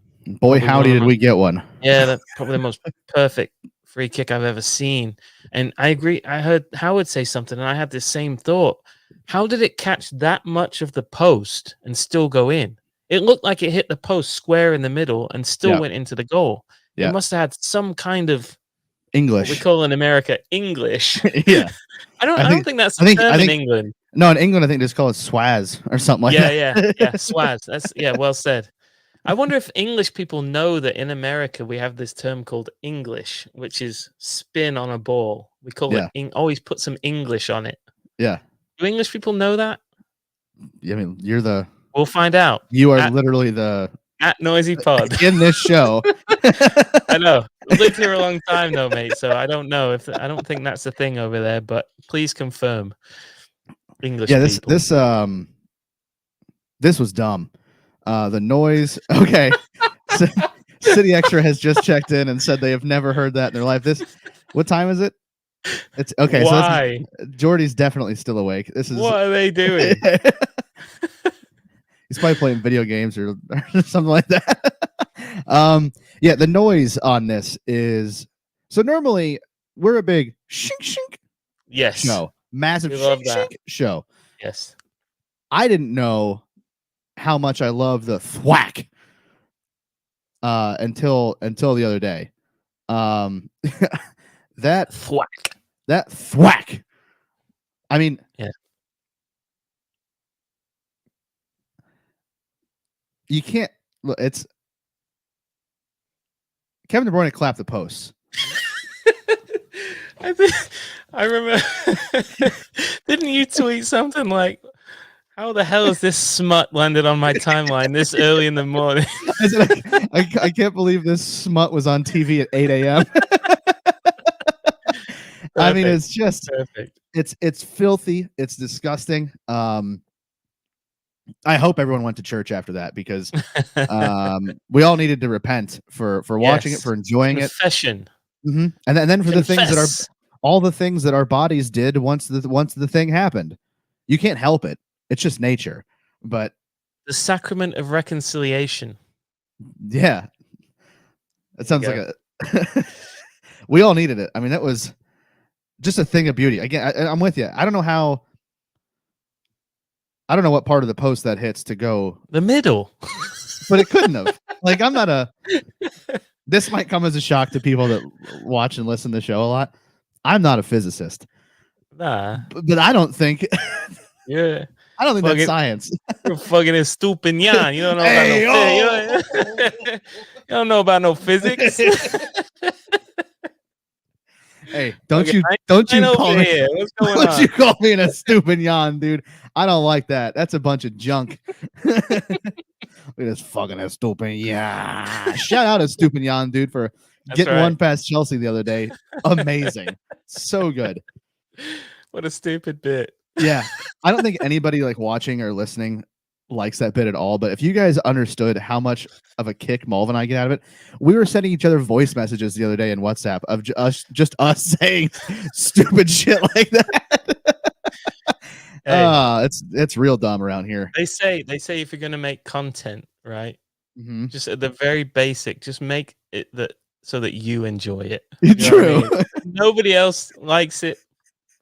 Boy, howdy, did we get one? Yeah, that's probably the most perfect free kick I've ever seen. And I agree. I heard Howard say something, and I had the same thought. How did it catch that much of the post and still go in? It looked like it hit the post square in the middle and still went into the goal. It must have had some kind of English. What we call in America English. Yeah. I don't think that's the term in England. No, in England I think they just call it swaz or something like that. Yeah, swaz. That's well said. I wonder if English people know that in America we have this term called English, which is spin on a ball. We call it always put some English on it. Yeah. Do English people know that? I mean, you're the. We'll find out. You are literally the. At Noisy Pod. In this show. I know. I've lived here a long time though, mate. So I don't know I don't think that's the thing over there, but please confirm. English people. This was dumb. The noise. Okay. City Extra has just checked in and said they have never heard that in their life. What time is it? It's okay. Why? So Jordy's definitely still awake. What are they doing? He's probably playing video games or something like that. The noise on this is so normally we're a big shink shink show. Massive shink shink show. Yes. I didn't know how much I love the thwack until the other day. That thwack. I mean, you can't. Look, it's Kevin De Bruyne clapped the posts. I remember. Didn't you tweet something like, "How the hell is this smut landed on my timeline this early in the morning?" I can't believe this smut was on TV at 8 a.m. I mean, it's just perfect. It's filthy. It's disgusting. I hope everyone went to church after that because we all needed to repent for watching it, for enjoying Confession. it, and then for the things that are all the things that our bodies did once the thing happened. You can't help it. It's just nature. But the sacrament of reconciliation. Yeah, that sounds like a. We all needed it. I mean, that was just a thing of beauty. Again, I'm with you. I don't know what part of the post that hits to go the middle, but it couldn't have. Like, I'm not a. This might come as a shock to people that watch and listen to the show a lot. I'm not a physicist. Nah, but I don't think. Yeah, I don't think that's science. You're fucking estupinian. You don't know about you don't know about no physics. Hey, don't you call me? What's going don't on? you call me an estupinian, dude? I don't like that. That's a bunch of junk. Look at this fucking estupinian. Shout out estupinian, dude, for getting one past Chelsea the other day. Amazing, so good. What a stupid bit. Yeah, I don't think anybody like watching or listening likes that bit at all. But if you guys understood how much of a kick Mulv and I get out of it, we were sending each other voice messages the other day in WhatsApp of just us saying stupid shit like that. It's real dumb around here. They say if you're gonna make content, right? Mm-hmm. Just at the very basic, just make it that so that you enjoy it. You know True. what I mean? Nobody else likes it.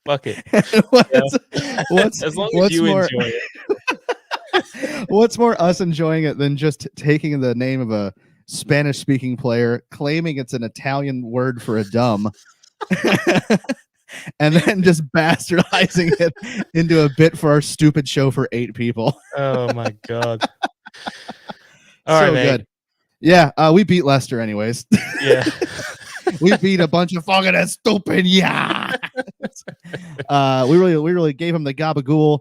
Fuck it. As long as what's you more enjoy it. what's more us enjoying it than just taking the name of a Spanish speaking player, claiming it's an Italian word for a dumb, and then just bastardizing it into a bit for our stupid show for 8 people. Oh my god. All So right, mate. good. Yeah, we beat Leicester anyways. Yeah. We beat a bunch of fucking stupid. Yeah. We really gave him the gabagool.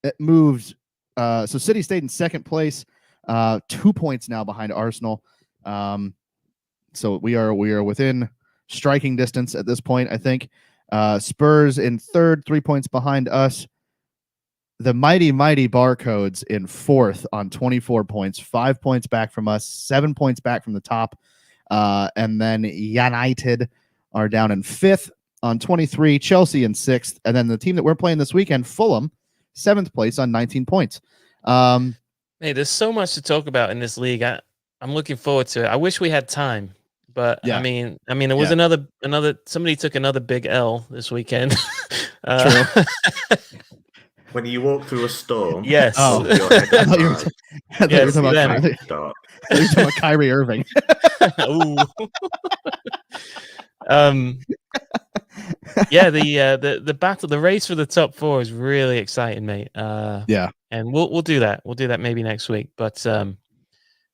It moved. So City stayed in second place, 2 points now behind Arsenal. So we are within striking distance at this point, I think. Spurs in third, 3 points behind us. The mighty Barcodes in fourth on 24 points, 5 points back from us, 7 points back from the top. And then United are down in fifth on 23, Chelsea in sixth. And then the team that we're playing this weekend, Fulham, seventh place on 19 points. Hey, there's so much to talk about in this league. I'm looking forward to it. I wish we had time, but Yeah. I mean, there was another somebody took another big L this weekend. True. When you walk through a storm, Yes. hold your head I thought you were high. talking them. Dark. about Kyrie Irving. Ooh. Yeah, the battle, the race for the top four is really exciting, mate. Yeah. And we'll do that. We'll do that maybe next week. But man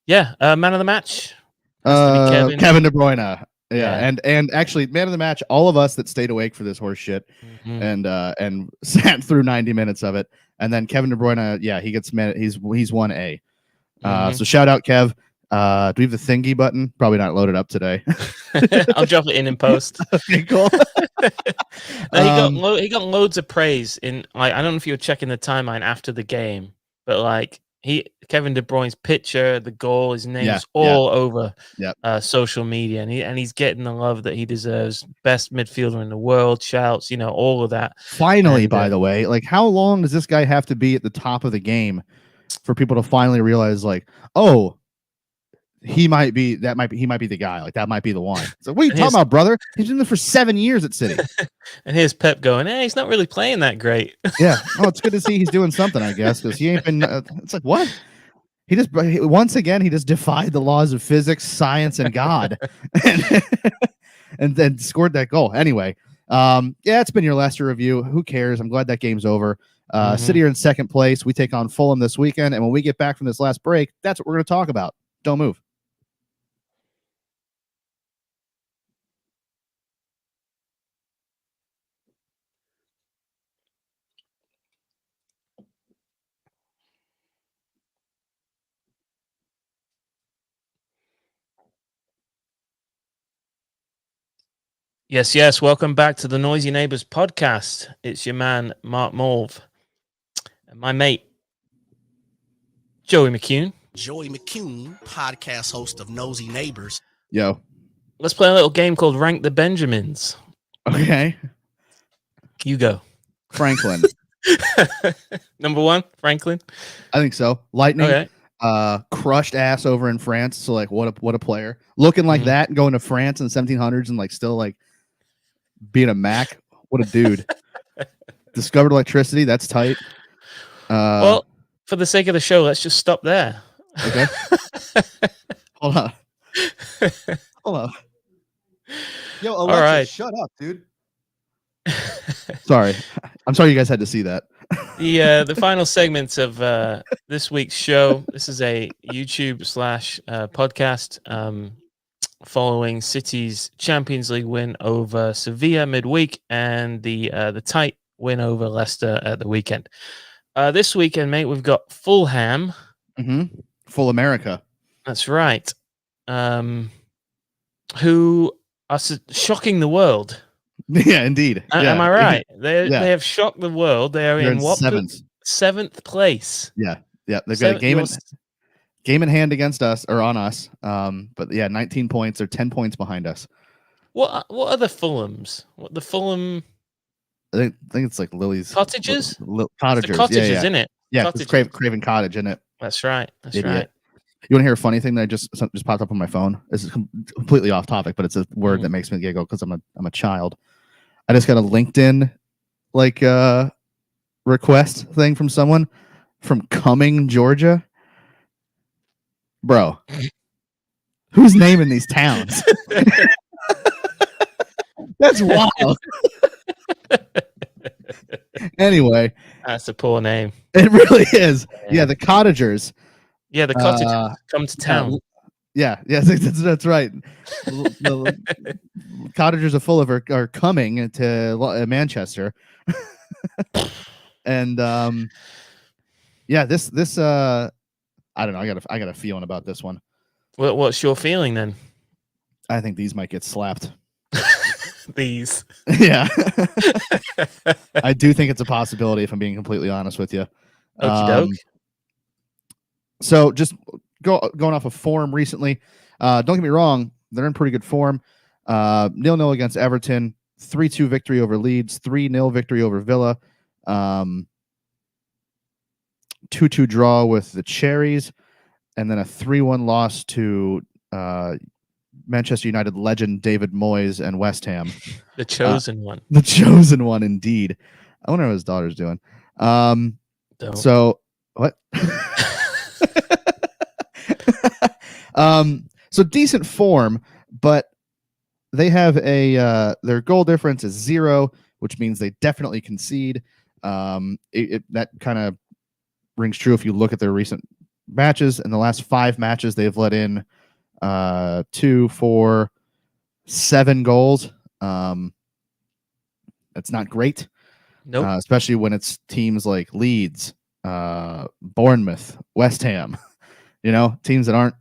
of the match. Has to be Kevin De Bruyne. Yeah. Yeah. And actually, man of the match, all of us that stayed awake for this horse shit Mhm. and sat through 90 minutes of it. And then Kevin De Bruyne, yeah, he gets he's 1A. Mhm. So shout out, Kev. Do we have the thingy button? Probably not loaded up today. I'll drop it in post. Okay, cool. No, he got loads of praise in, like, I don't know if you were checking the timeline after the game, but like Kevin De Bruyne's picture, the goal, his name is all over social media, and he's getting the love that he deserves. Best midfielder in the world, shouts, all of that. Finally, And, by the way, like, how long does this guy have to be at the top of the game for people to finally realize, like, oh, he might be the guy, like, that might be the one. So what are you talking about, brother? He's been there for 7 years at City. And here's Pep going, hey, he's not really playing that great. Yeah. Oh, it's good to see he's doing something, I guess, because he ain't been. It's like, what? Once again, he just defied the laws of physics, science, and God, and then scored that goal. Anyway, it's been your Leicester review. Who cares? I'm glad that game's over. City are in second place. We take on Fulham this weekend, and when we get back from this last break, that's what we're going to talk about. Don't move. Yes. Welcome back to the Noisy Neighbors podcast. It's your man, Mark Mulv, and my mate, Joey McCune. Joey McCune, podcast host of Nosy Neighbors. Yo. Let's play a little game called Rank the Benjamins. Okay. You go. Franklin. Number one, Franklin. I think so. Lightning. Okay. Crushed ass over in France. So, like, what a player. Looking like that and going to France in the 1700s and, like, still, like, being a Mac. What a dude. Discovered electricity. That's tight. Well, for the sake of the show, let's just stop there. Okay. Hold on. Yo, Alexa, all right. Shut up, dude. Sorry. I'm sorry you guys had to see that. The final segments of this week's show. This is a YouTube / podcast following City's Champions League win over Sevilla midweek and the tight win over Leicester at the weekend. This weekend, mate, we've got Fulham. Full America. That's right. Who are shocking the world. Yeah, indeed. Am I right? They have shocked the world. They are in what? Seventh place. Yeah. They've got a game in hand against us or on us. But yeah, 19 points. They're 10 points behind us. What are the Fulhams? What the Fulham? think it's like Lily's Cottages? Cottagers. The cottages, yeah. isn't it? Yeah, it's Cottages. Craven Cottage, isn't it? That's right. That's Idiot. right. You want to hear a funny thing that just popped up on my phone? This is completely off topic, but it's a word that makes me giggle because I'm a child. I just got a LinkedIn request thing from someone from Cumming, Georgia. Bro, who's naming these towns? That's wild. Anyway, That's a poor name. it really is. Yeah, the Cottagers. Yeah, the cottages come to town. Yeah, that's right. The Cottagers of Fulham are coming to Manchester, and this I don't know. I got a feeling about this one. What's your feeling then? I think these might get slapped. These. Yeah, I do think it's a possibility. If I'm being completely honest with you. Okie doke. So just going off of form recently. Don't get me wrong, they're in pretty good form. 0-0 against Everton, 3-2 victory over Leeds, 3-0 victory over Villa, 2-2 draw with the Cherries, and then a 3-1 loss to Manchester United legend David Moyes and West Ham. The chosen one. The chosen one, indeed. I wonder what his daughter's doing. Don't. So what? So decent form, but they have their goal difference is 0, which means they definitely concede. That kind of rings true if you look at their recent matches. In the last 5 matches, they've let in 2, 4, 7 goals. That's not great. Nope. Especially when it's teams like Leeds, Bournemouth, West Ham, teams that aren't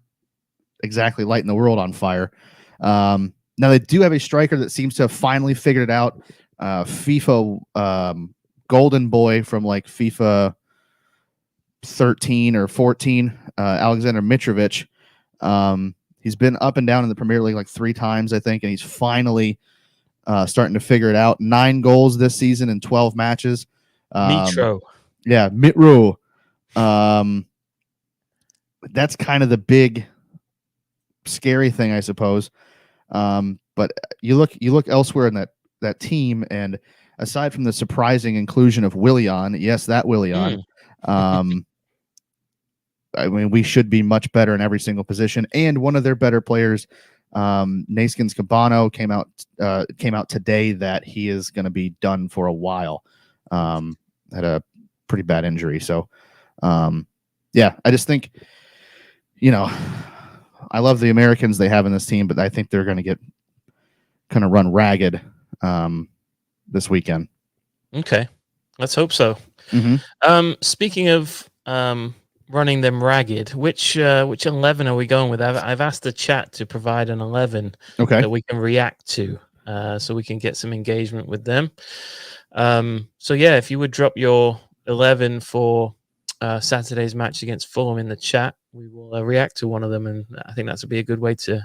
exactly lighting the world on fire. Now they do have a striker that seems to have finally figured it out. FIFA golden boy from like FIFA 13 or 14, Alexander Mitrovic. He's been up and down in the Premier League like 3 times, I think, and he's finally starting to figure it out. 9 goals this season in 12 matches. Mitro. Yeah, Mitro. That's kind of the big scary thing, I suppose. But you look elsewhere in that team, and aside from the surprising inclusion of Willian, yes, that Willian, I mean, we should be much better in every single position. And one of their better players, Naskins Cabano, came out today that he is going to be done for a while. Had a pretty bad injury. So, yeah, I just think, I love the Americans they have in this team, but I think they're going to get kind of run ragged this weekend. Okay, let's hope so. Mm-hmm. Speaking of running them ragged, which 11 are we going with? I've asked the chat to provide an 11 that we can react to, so we can get some engagement with them. So yeah, if you would drop your 11 for Saturday's match against Fulham in the chat, we will react to one of them, and I think that would be a good way to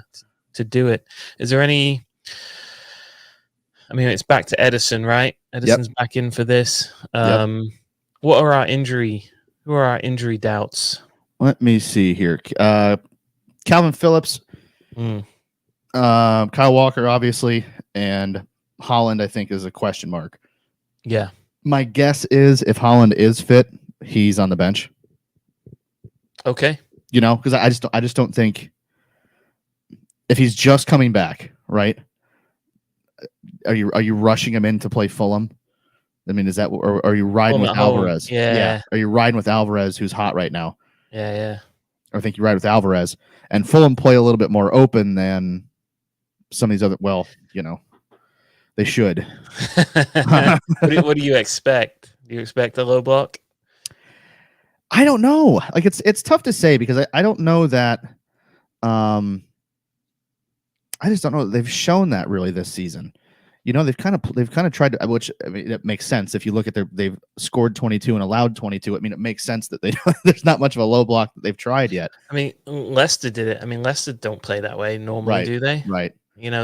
do it. Is there any? I mean, it's back to Edison, right? Edison's back in for this. What are our injury? Who are our injury doubts? Let me see here. Calvin Phillips, Kyle Walker, obviously, and Holland, I think, is a question mark. Yeah. My guess is if Holland is fit, he's on the bench. Okay. Because I just don't think if he's just coming back, right? Are you rushing him in to play Fulham? I mean, is that, or are you riding with Alvarez? Yeah. Are you riding with Alvarez, who's hot right now? Yeah. I think you ride with Alvarez, and Fulham play a little bit more open than some of these other. Well, they should. What do you expect? Do you expect a low block? I don't know. Like it's tough to say because I don't know that. I just don't know. They've shown that really this season. They've kind of tried to, which I mean, it makes sense if you look at they've scored 22 and allowed 22. I mean, it makes sense that there's not much of a low block that they've tried yet. I mean, Leicester did it. I mean, Leicester don't play that way normally, right, do they? Right.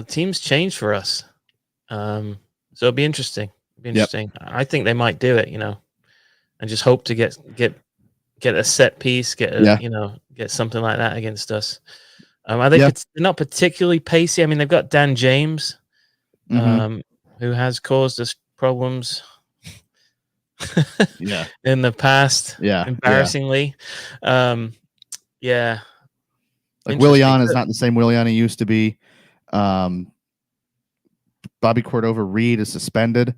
Teams change for us. So it'll be interesting. Be interesting. I think they might do it, and just hope to get a set piece, Yeah. get something like that against us. Are they Yeah. they're not particularly pacey? I mean, they've got Dan James, Mhm. who has caused us problems Yeah. in the past, Yeah. embarrassingly. Yeah, Like interesting. Willian is not the same Willian he used to be. Um, Bobby Cordova-Reed is suspended.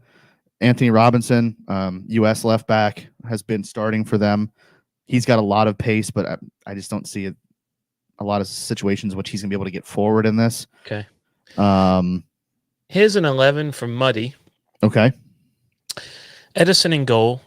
Anthony Robinson, U.S. left back, has been starting for them. He's got a lot of pace, but I just don't see a lot of situations in which he's going to be able to get forward in this. Okay. Um, Here's an 11 from Muddy. okay. Edison in goal.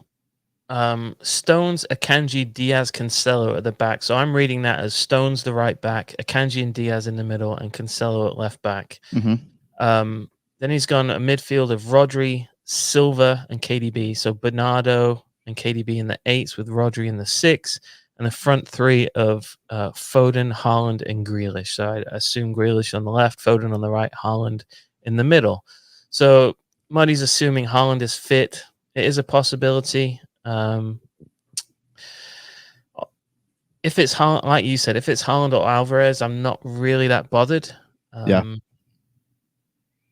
Stones, Akanji, Diaz, Cancelo at the back. So I'm reading that as Stones the right back, Akanji and Diaz in the middle, and Cancelo at left back. Mm-hmm. Then he's gone a midfield of Rodri, Silva, and KDB. So Bernardo and KDB in the 8s with Rodri in the 6, and the front 3 of Foden, Haaland, and Grealish. So I assume Grealish on the left, Foden on the right, Haaland in the middle. So Muddy's assuming Haaland is fit. It is a possibility. If it's Haaland, like you said, if it's Haaland or Alvarez, I'm not really that bothered. Yeah.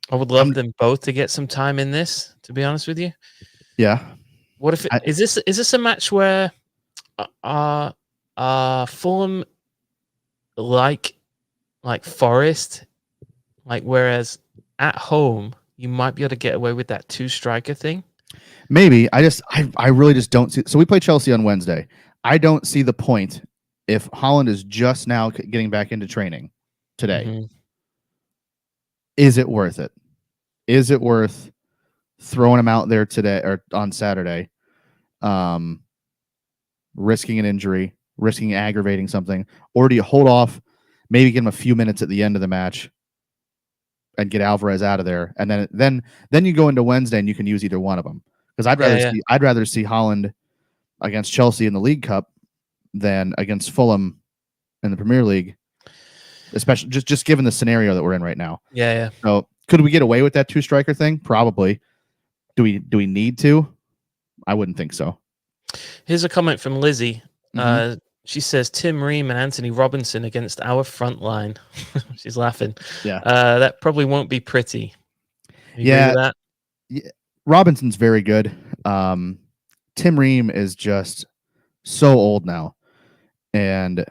I would love them both to get some time in this, to be honest with you. Yeah. What if is this a match where Fulham like Forest, whereas at home you might be able to get away with that 2-striker thing? Maybe. I really just don't see. So we play Chelsea on Wednesday. I don't see the point if Haaland is just now getting back into training today. Mm-hmm. Is it worth it? Is it worth throwing him out there today or on Saturday, risking an injury, risking aggravating something, or do you hold off, maybe give him a few minutes at the end of the match and get Alvarez out of there, and then you go into Wednesday and you can use either one of them? Because I'd rather see Haaland against Chelsea in the League Cup than against Fulham in the Premier League, especially just given the scenario that we're in right now. Yeah. So could we get away with that 2-striker thing? Probably. Do we need to? I wouldn't think so. Here's a comment from Lizzie. Mhm. She says Tim Ream and Anthony Robinson against our front line. She's laughing. Yeah. That probably won't be pretty. You Yeah. agree with that? Yeah. Robinson's very good. Tim Ream is just so old now, and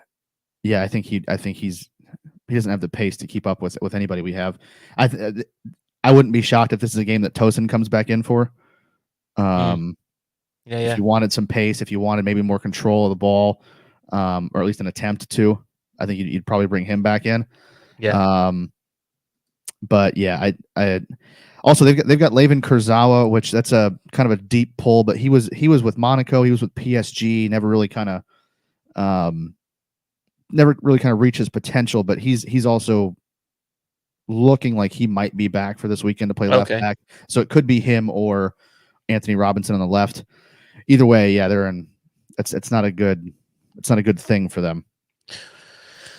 yeah, I think he doesn't have the pace to keep up with anybody we have. I wouldn't be shocked if this is a game that Tosin comes back in for. If you wanted some pace, if you wanted maybe more control of the ball, or at least an attempt to, I think you'd probably bring him back in. Yeah. But yeah, I also they've got Layvin Kurzawa, which that's a kind of a deep pull, but he was with Monaco, he was with PSG, never really kind of reach his potential, but he's also looking like he might be back for this weekend to play left back. So it could be him or Anthony Robinson on the left. Either way, yeah, they're in. It's not a good thing for them.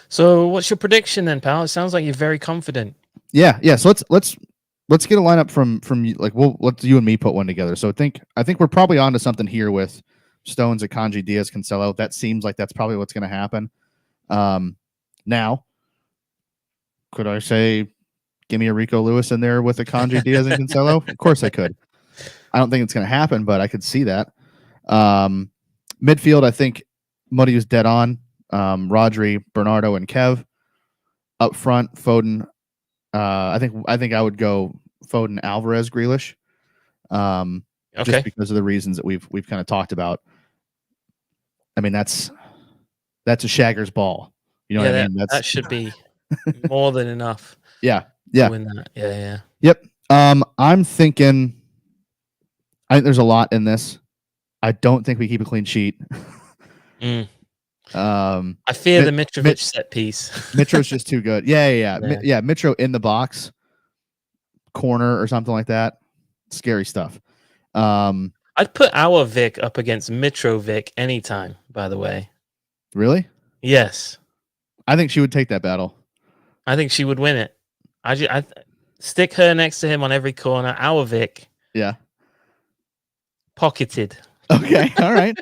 So what's your prediction then, pal? It sounds like you're very confident. Yeah. So let's get a lineup from like let's you and me put one together. So I think we're probably onto something here with Stones, Akanji, Diaz, Cancelo. That seems like that's probably what's going to happen. Now, could I say, give me a Rico Lewis in there with Akanji, Diaz, and Cancelo? Of course I could. I don't think it's going to happen, but I could see that. Midfield, I think Muddy was dead on. Rodri, Bernardo, and Kev. Up front, Foden. I think I would go Foden, Alvarez, Grealish. Just because of the reasons that we've kind of talked about. I mean, that's a Shagger's ball. You know what I mean? That should be more than enough. Yeah. To win that. Yeah. Yep. I'm thinking. I think there's a lot in this. I don't think we keep a clean sheet. I fear the Mitrovic set piece. Mitro's just too good. Yeah. Mitro in the box, corner or something like that. Scary stuff. I'd put our Vic up against Mitrovic anytime. By the way. Really? Yes. I think she would take that battle. I think she would win it. I stick her next to him on every corner. Our Vic. Yeah. pocketed. Okay. All right.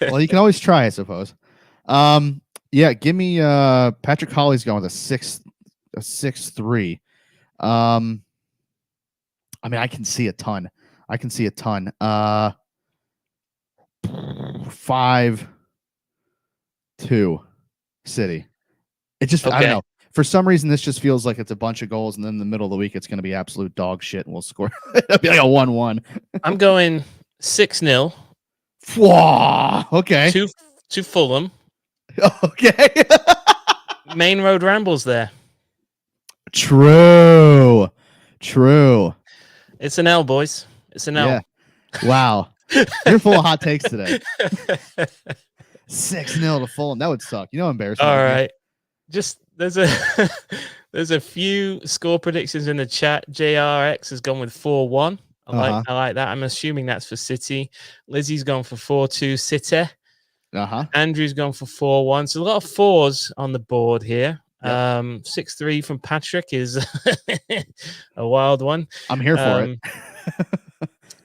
Well, you can always try, I suppose. Yeah, give me Patrick Hawley's going with a 6-3. I mean, I can see a ton. 5-2 City. It just I don't know. For some reason, this just feels like it's a bunch of goals, and then in the middle of the week, it's going to be absolute dog shit, and we'll score. It'll be like a 1-1. I'm going 6-0. Okay. To Fulham. Okay. Main Road Rambles there. True. It's an L, boys. It's an L. Yeah. Wow. You're full of hot takes today. 6-0 to Fulham. That would suck. Embarrassing. All right. Just there's a few score predictions in the chat. JRX has gone with 4-1. I like that. I'm assuming that's for City. Lizzie's gone for 4-2 City. Andrew's gone for 4-1. So a lot of fours on the board here. Yep. 6-3 from Patrick is a wild one. I'm here for it.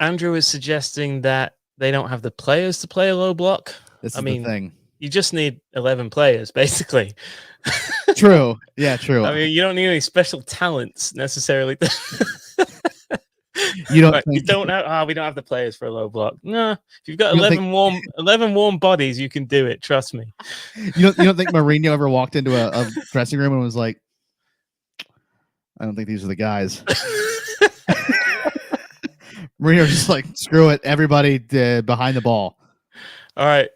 Andrew is suggesting that they don't have the players to play a low block. This is the thing. You just need 11 players, basically. True. Yeah, true. I mean, you don't need any special talents necessarily. You don't. We don't have the players for a low block. No, if you've got 11 warm bodies, you can do it. Trust me. You don't think Mourinho ever walked into a dressing room and was like, "I don't think these are the guys." Mourinho just like, screw it, everybody behind the ball. All right.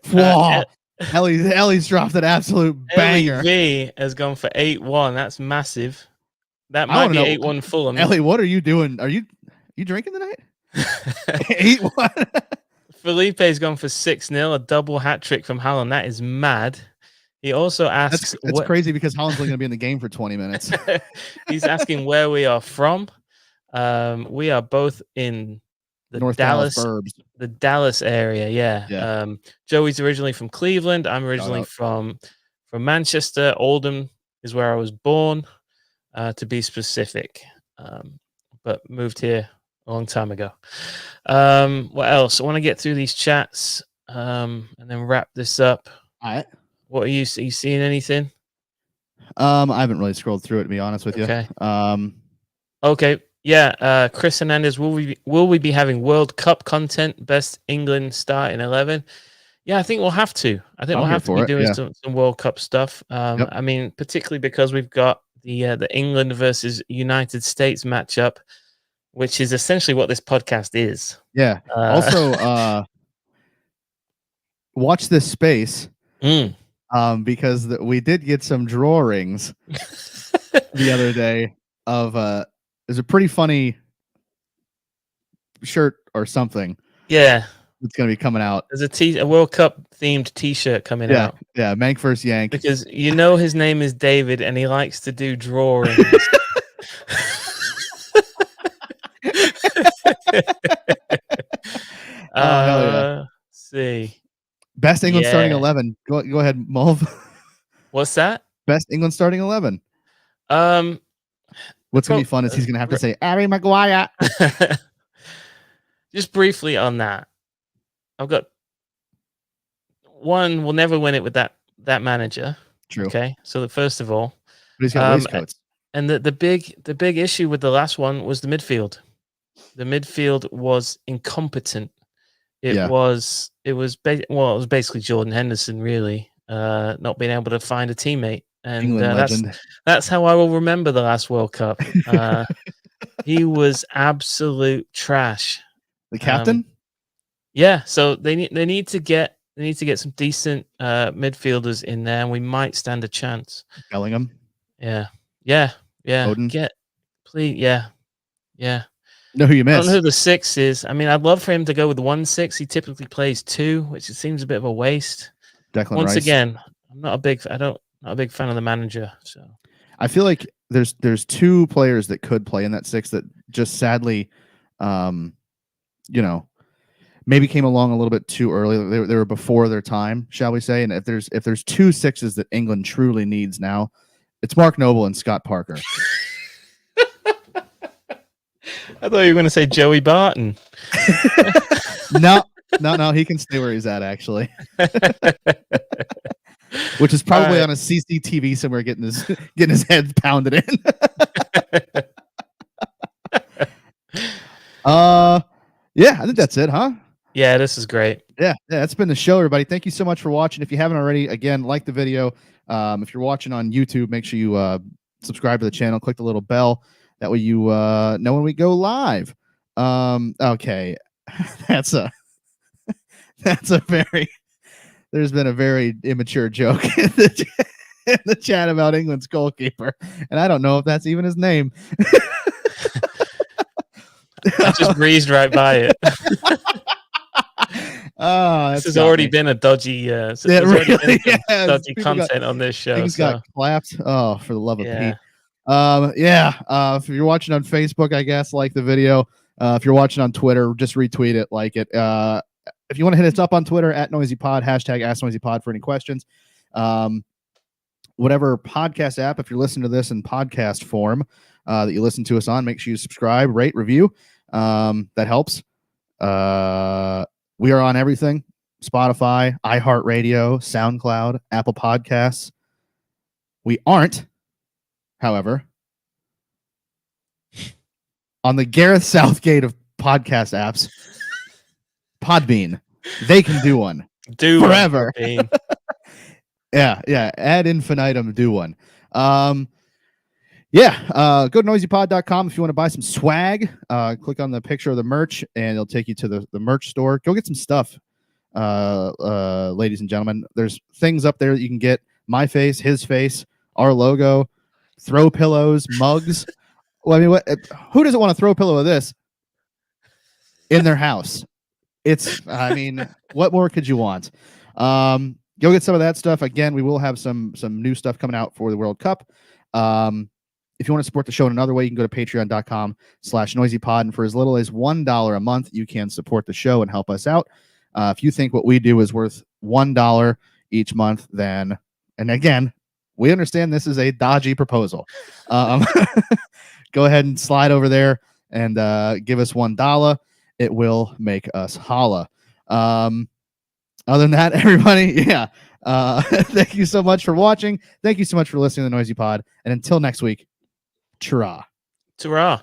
Ellie's dropped an absolute banger. V has gone for 8-1. That's massive. That might be 8-1 Fulham. Ellie, what are you doing? Are you drinking tonight? 8-1. Felipe's gone for 6-0, a double hat trick from Haaland. That is mad. He also asks... It's crazy because Haaland's only going to be in the game for 20 minutes. He's asking where we are from. We are both in the North Dallas burbs. The Dallas area, yeah. Joey's originally from Cleveland. I'm originally from Manchester. Oldham is where I was born, to be specific, but moved here a long time ago. What else? I want to get through these chats and then wrap this up. All right. What are you seeing anything? I haven't really scrolled through it, to be honest with you. Okay. Okay. Yeah, Chris Hernandez, will we be having World Cup content? Best England start in 11? Yeah, I think we'll have to. I think we'll have to be doing some World Cup stuff. I mean, particularly because we've got the England versus United States matchup, which is essentially what this podcast is. Yeah. Also, watch this space. Because we did get some drawings the other day of there's a pretty funny shirt or something. Yeah. It's going to be coming out. There's a World Cup themed t-shirt coming out. Yeah, Mank vs. Yank. Because his name is David and he likes to do drawings. Hell yeah. See. Best England starting 11. Go ahead, Mulv. What's that? Best England starting 11. What's going to be fun is he's going to have to say, Harry Maguire. Just briefly on that. I've got one, we'll never win it with that manager. True. Okay. So first of all. But he's got waistcoats. And the big issue with the last one was the midfield. The midfield was incompetent. It was basically Jordan Henderson, really, not being able to find a teammate. And that's how I will remember the last World Cup. He was absolute trash. The captain? Yeah, so they need to get some decent midfielders in there, and we might stand a chance. Bellingham? Yeah. Odin? Yeah. Know who you missed? I don't know who the 6 is. I mean, I'd love for him to go with 1-6. He typically plays 2, which it seems a bit of a waste. Declan Once Rice. again, I'm not a big fan of the manager. So I feel like there's 2 players that could play in that 6 that just sadly, maybe came along a little bit too early. They were before their time, shall we say? And if there's 2 6s that England truly needs now, it's Mark Noble and Scott Parker. I thought you were going to say Joey Barton. No, he can stay where he's at, actually. Which is probably on a CCTV somewhere getting his head pounded in. Yeah, I think that's it, huh? Yeah, this is great. Yeah, that's been the show, everybody. Thank you so much for watching. If you haven't already, again, like the video. If you're watching on YouTube, make sure you subscribe to the channel, click the little bell. That way you know when we go live. Okay. That's a very, there's been a very immature joke in the chat about England's goalkeeper, and I don't know if that's even his name. I just breezed right by it. This has already been a dodgy, dodgy content on this show. Things got clapped. Oh, for the love of Pete. If you're watching on Facebook, I guess like the video. If you're watching on Twitter, just retweet it, like it. If you want to hit us up on Twitter @NoisyPod, #AskNoisyPod for any questions. Whatever podcast app, if you're listening to this in podcast form that you listen to us on, make sure you subscribe, rate, review. That helps. We are on everything: Spotify, iHeartRadio, SoundCloud, Apple Podcasts. We aren't, however, on the Gareth Southgate of podcast apps, Podbean. They can do one. Do forever. One, yeah. Ad infinitum, do one. Go to noisypod.com if you want to buy some swag. Click on the picture of the merch and it'll take you to the merch store. Go get some stuff, ladies and gentlemen. There's things up there that you can get. My face, his face, our logo, throw pillows, mugs. Well, I mean, who doesn't want to throw a pillow of this in their house? What more could you want? Go get some of that stuff. Again, we will have some new stuff coming out for the World Cup. If you want to support the show in another way, you can go to patreon.com/noisypod. And for as little as $1 a month, you can support the show and help us out. If you think what we do is worth $1 each month, then, and again, we understand this is a dodgy proposal. Go ahead and slide over there and give us $1. It will make us holla. Other than that, everybody, thank you so much for watching. Thank you so much for listening to the Noisy Pod. And until next week, ta-ra. Ta-ra.